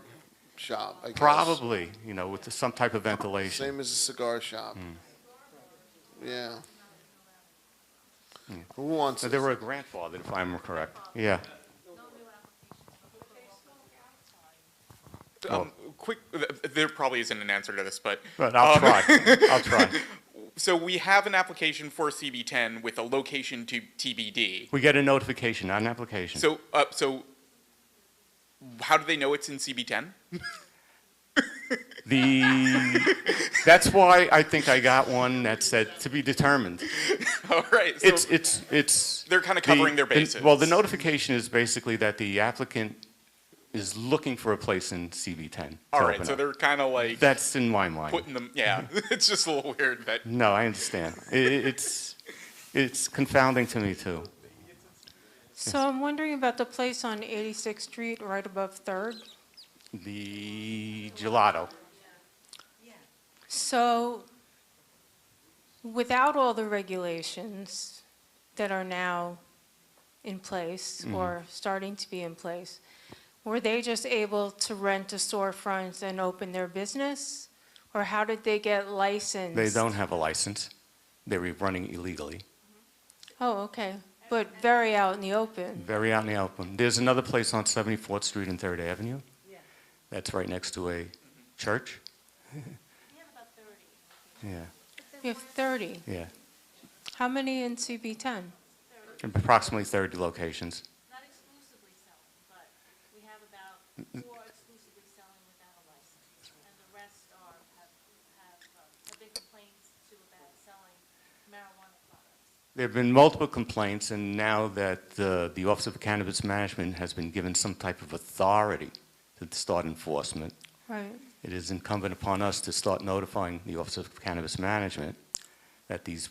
shop, I guess. Probably, with some type of ventilation. Same as a cigar shop. Yeah. Who wants So it? they were grandfathered, if I'm correct. Yeah. Quick, there probably isn't an answer to this, but I'll try. I'll try. So we have an application for CB10 with a location to TBD. We get a notification, not an application. So, how do they know it's in CB10? That's why I think I got one that said to be determined. All right. So It's they're kind of covering their bases. Well, the notification is basically that the applicant is looking for a place in CB10. All right, so they're kind of like... That's in my mind. Putting them, yeah. It's just a little weird that... No, I understand. It's confounding to me, too. So I'm wondering about the place on 86th Street, right above 3rd. The gelato. So, without all the regulations that are now in place or starting to be in place, were they just able to rent a storefront and open their business? Or how did they get licensed? They don't have a license. They're running illegally. Oh, okay. But very out in the open. Very out in the open. There's another place on 74th Street and 3rd Avenue. That's right next to a church. Yeah. You have 30. Yeah. How many in CB10? Approximately 30 locations. Not exclusively selling, but we have about 4 exclusively selling without a license, and the rest have been complaints too about selling marijuana products. There have been multiple complaints, and now that the Office of Cannabis Management has been given some type of authority to start enforcement, Right. it is incumbent upon us to start notifying the Office of Cannabis Management that these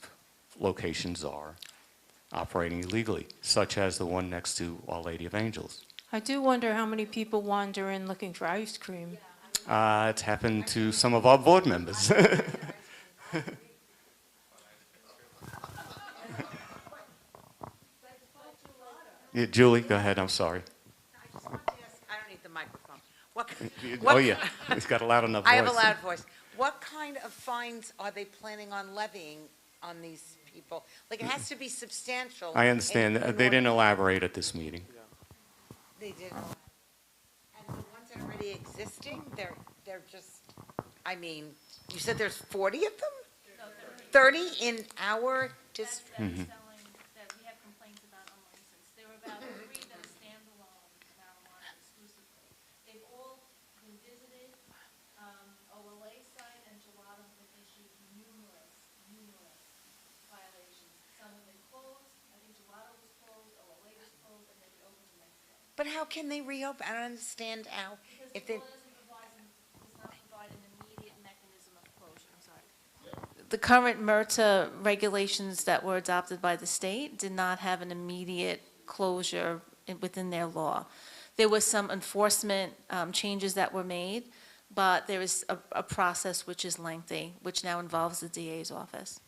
locations are operating illegally, such as the one next to Our Lady of Angels. I do wonder how many people wander in looking for ice cream. It's happened to some of our board members. Yeah, Julie, go ahead, I'm sorry. I don't need the microphone. Oh, yeah, he's got a loud enough voice. I have a loud voice. What kind of fines are they planning on levying on these people? Like, it has to be substantial. I understand. in They didn't order- elaborate at this meeting. They didn't. And the ones that are already existing, they're just, I mean, you said there's 40 of them? 30 in our district? Mhm. That we have complaints about unlicensed. There are about 3 that are standalone marijuana exclusively. They've all been visited. OLA site and Gelato have issued numerous violations. Some have been closed. I think Gelato was closed, OLA was closed, and they reopened the next day. But how can they reopen? I don't understand how. If they, Does not provide an immediate mechanism of closure. I'm sorry. The current MRTA regulations that were adopted by the state did not have an immediate closure within their law. There was some enforcement changes that were made, but there is a process which is lengthy, which now involves the DA's office.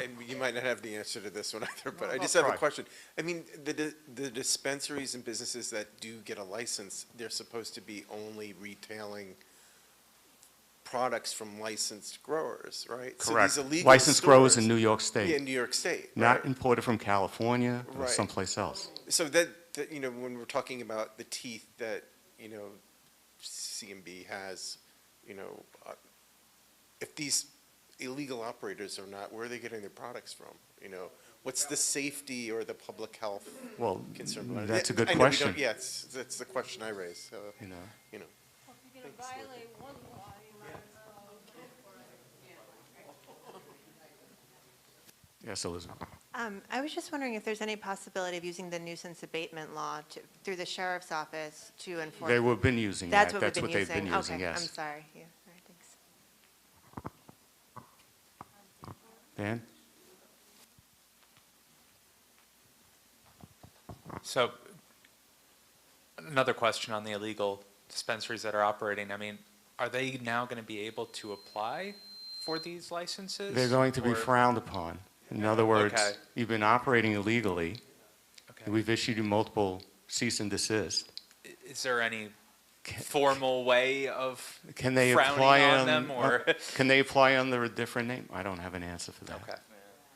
And you might not have the answer to this one either, but I No, just have a try. question. I mean, the dispensaries and businesses that do get a license, they're supposed to be only retailing products from licensed growers, right? Correct. So these illegal Licensed growers in stores- New York State. Yeah, in New York State. Not right? imported from California or Right. someplace else. So that, you know, when we're talking about the teeth that, you know, CMB has, you know, if these illegal operators are not, where are they getting their products from? You know, what's the safety or the public health Well, concern? about it? that's a good I know we don't- question. Yeah, that's the question I raised, so, You know. you know. Yes, Elizabeth. I was just wondering if there's any possibility of using the nuisance abatement law through the sheriff's office to enforce. They have been using That's that. what That's what they've been using, Okay, yes. I'm sorry. Yeah, all right, thanks. Dan? So, another question on the illegal dispensaries that are operating. I mean, are they now going to be able to apply for these licenses? They're going to be or- frowned upon. In other words, Okay. you've been operating illegally. We've issued you multiple cease and desist. Is there any formal way of Can they frowning apply on on them, or? Can they apply under a different name? I don't have an answer for that. Okay.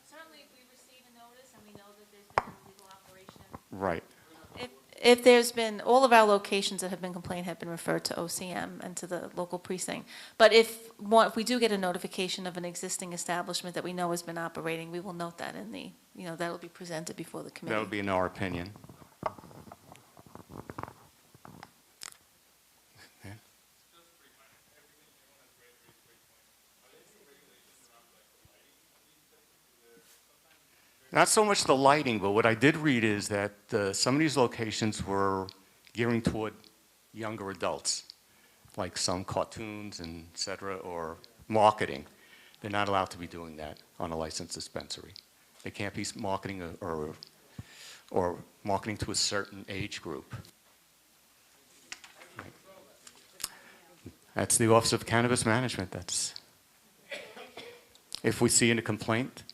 Certainly, if we receive a notice and we know that there's been an illegal operation. Right. If there's been, all of our locations that have been complained have been referred to OCM and to the local precinct. But if we do get a notification of an existing establishment that we know has been operating, we will note that in the, that'll be presented before the committee. That would be in our opinion. Not so much the lighting, but what I did read is that some of these locations were gearing toward younger adults, like some cartoons and et cetera, or marketing. They're not allowed to be doing that on a licensed dispensary. They can't be marketing or marketing to a certain age group. Right. That's the Office of Cannabis Management. If we see a complaint,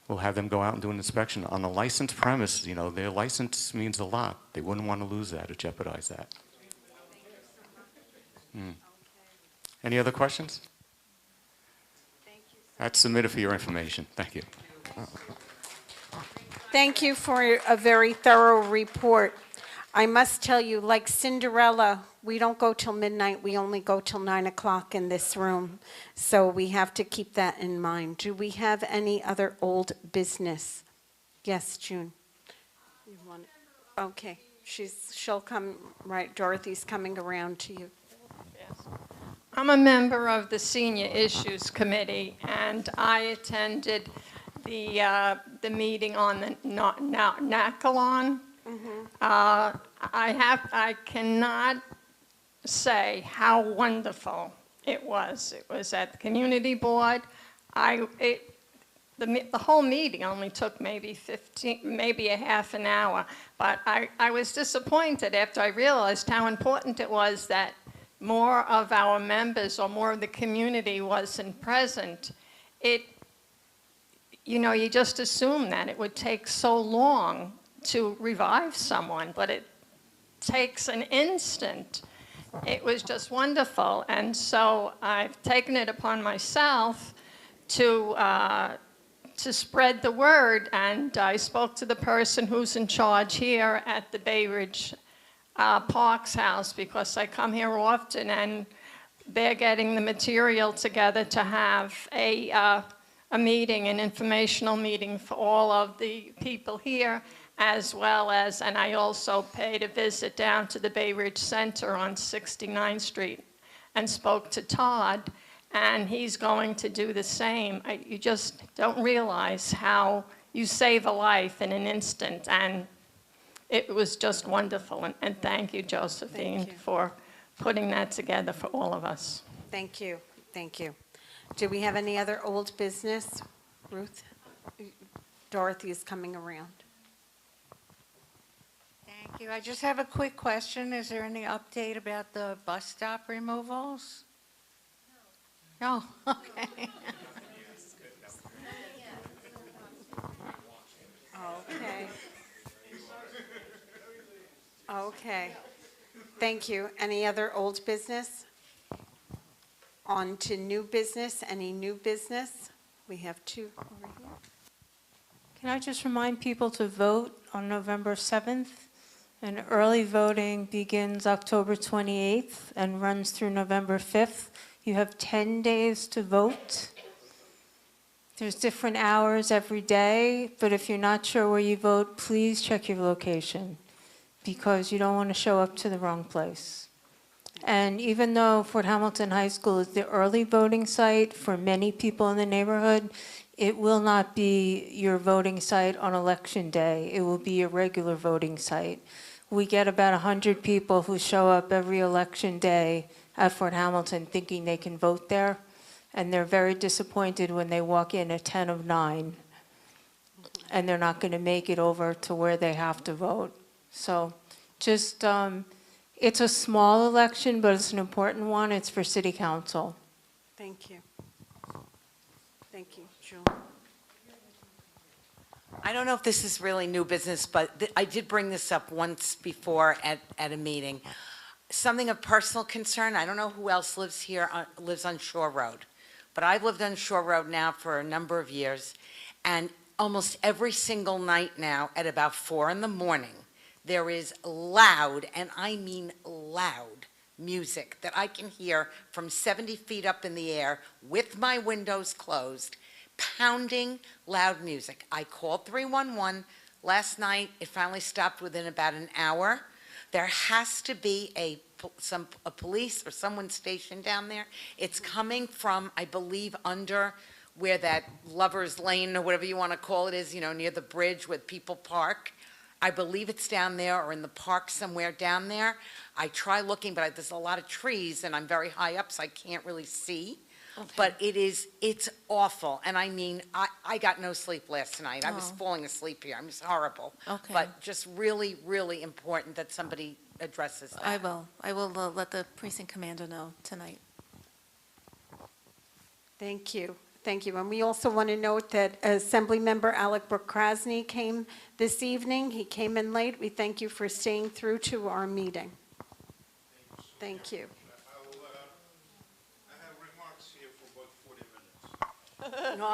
we'll have them go out and do an inspection. On a licensed premise, their license means a lot. They wouldn't want to lose that or jeopardize that. Any other questions? That's submitted for your information. Thank you. Thank you for a very thorough report. I must tell you, like Cinderella, we don't go till midnight. We only go till 9 o'clock in this room. So we have to keep that in mind. Do we have any other old business? Yes, June. Okay, she'll come, right, Dorothy's coming around to you. I'm a member of the Senior Issues Committee, and I attended the meeting on the NACALON. I cannot say how wonderful it was. It was at the community board. The whole meeting only took maybe a half an hour, but I was disappointed after I realized how important it was that more of our members or more of the community wasn't present. You just assume that it would take so long to revive someone, but it takes an instant. It was just wonderful, and so I've taken it upon myself to spread the word, and I spoke to the person who's in charge here at the Bay Ridge Parks House, because I come here often, and they're getting the material together to have a meeting, an informational meeting for all of the people here, as well as, and I also paid a visit down to the Bay Ridge Center on 69th Street and spoke to Todd, and he's going to do the same. You just don't realize how you save a life in an instant, and it was just wonderful. And thank you, Josephine, for putting that together for all of us. Thank you, thank you. Do we have any other old business? Ruth? Dorothy is coming around. Thank you. I just have a quick question. Is there any update about the bus stop removals? No. No? Okay. Okay. Okay. Thank you. Any other old business? On to new business. Any new business? We have two over here. Can I just remind people to vote on November 7th? And early voting begins October 28th and runs through November 5th. You have 10 days to vote. There's different hours every day, but if you're not sure where you vote, please check your location, because you don't want to show up to the wrong place. And even though Fort Hamilton High School is the early voting site for many people in the neighborhood, it will not be your voting site on election day. It will be your regular voting site. We get about 100 people who show up every election day at Fort Hamilton thinking they can vote there, and they're very disappointed when they walk in at 10 of 9, and they're not going to make it over to where they have to vote. So just, it's a small election, but it's an important one. It's for city council. Thank you. Thank you, Julie. I don't know if this is really new business, but I did bring this up once before at a meeting. Something of personal concern. I don't know who else lives here, lives on Shore Road, but I've lived on Shore Road now for a number of years, and almost every single night now at about 4 in the morning, there is loud, and I mean loud, music that I can hear from 70 feet up in the air with my windows closed, pounding loud music. I called 311 last night. It finally stopped within about an hour. There has to be a police or someone stationed down there. It's coming from, I believe, under where that Lover's Lane or whatever you want to call it is, near the bridge where people park. I believe it's down there or in the park somewhere down there. I try looking, but there's a lot of trees and I'm very high up, so I can't really see. Okay. But it's awful. And I mean, I got no sleep last night. I was falling asleep here. It's horrible. Okay. But just really, really important that somebody addresses that. I will. I will let the precinct commander know tonight. Thank you. Thank you. And we also want to note that Assemblymember Alec Brooke-Krasny came this evening. He came in late. We thank you for staying through to our meeting. Thank you. I have remarks here for about 40 minutes.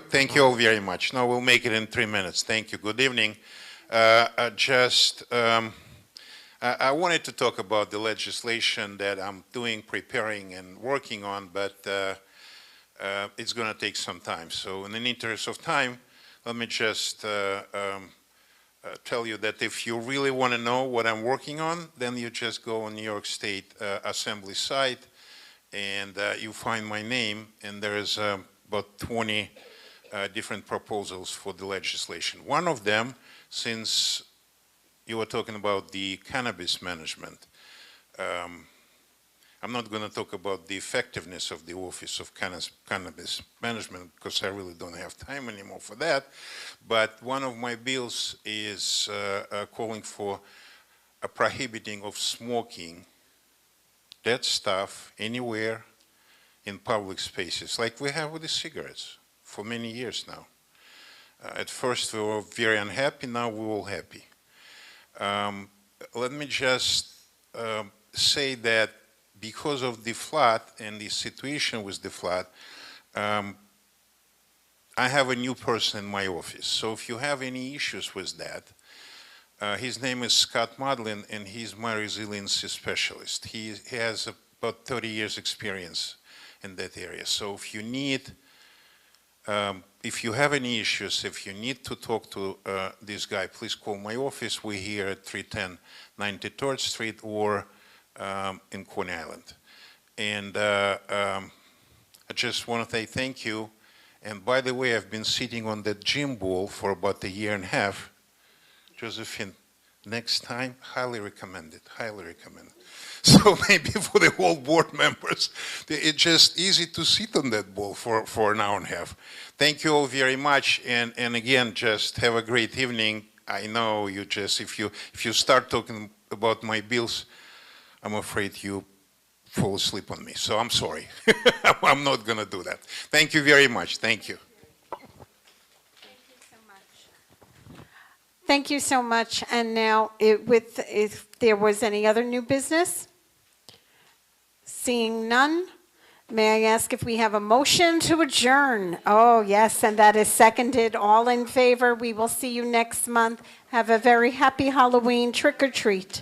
Thank you all very much. Now we'll make it in 3 minutes. Thank you. Good evening. I wanted to talk about the legislation that I'm preparing and working on, but it's going to take some time. So in the interest of time, let me just tell you that if you really want to know what I'm working on, then you just go on New York State Assembly site and you find my name, and there's about 20 different proposals for the legislation. One of them, since you were talking about the cannabis management, I'm not going to talk about the effectiveness of the Office of Cannabis Management because I really don't have time anymore for that. But one of my bills is calling for a prohibiting of smoking that stuff anywhere in public spaces, like we have with the cigarettes for many years now. At first we were very unhappy, now we're all happy. Let me just say that because of the flood and the situation with the flood, I have a new person in my office. So if you have any issues with that, his name is Scott Modlin, and he's my resiliency specialist. He has about 30 years experience in that area. So if you need, if you have any issues, if you need to talk to this guy, please call my office. We're here at 310 93rd Street or in Coney Island. And I just want to say thank you. And by the way, I've been sitting on that gym ball for about a year and a half. Josephine, next time, highly recommend it, highly recommend it. So maybe for the whole board members, it's just easy to sit on that ball for an hour and a half. Thank you all very much. And again, just have a great evening. I know you just, if you start talking about my bills, I'm afraid you fall asleep on me. So I'm sorry. I'm not going to do that. Thank you very much. Thank you. Thank you so much. And now, if there was any other new business? Seeing none, may I ask if we have a motion to adjourn? Oh, yes, and that is seconded. All in favor. We will see you next month. Have a very happy Halloween. Trick or treat.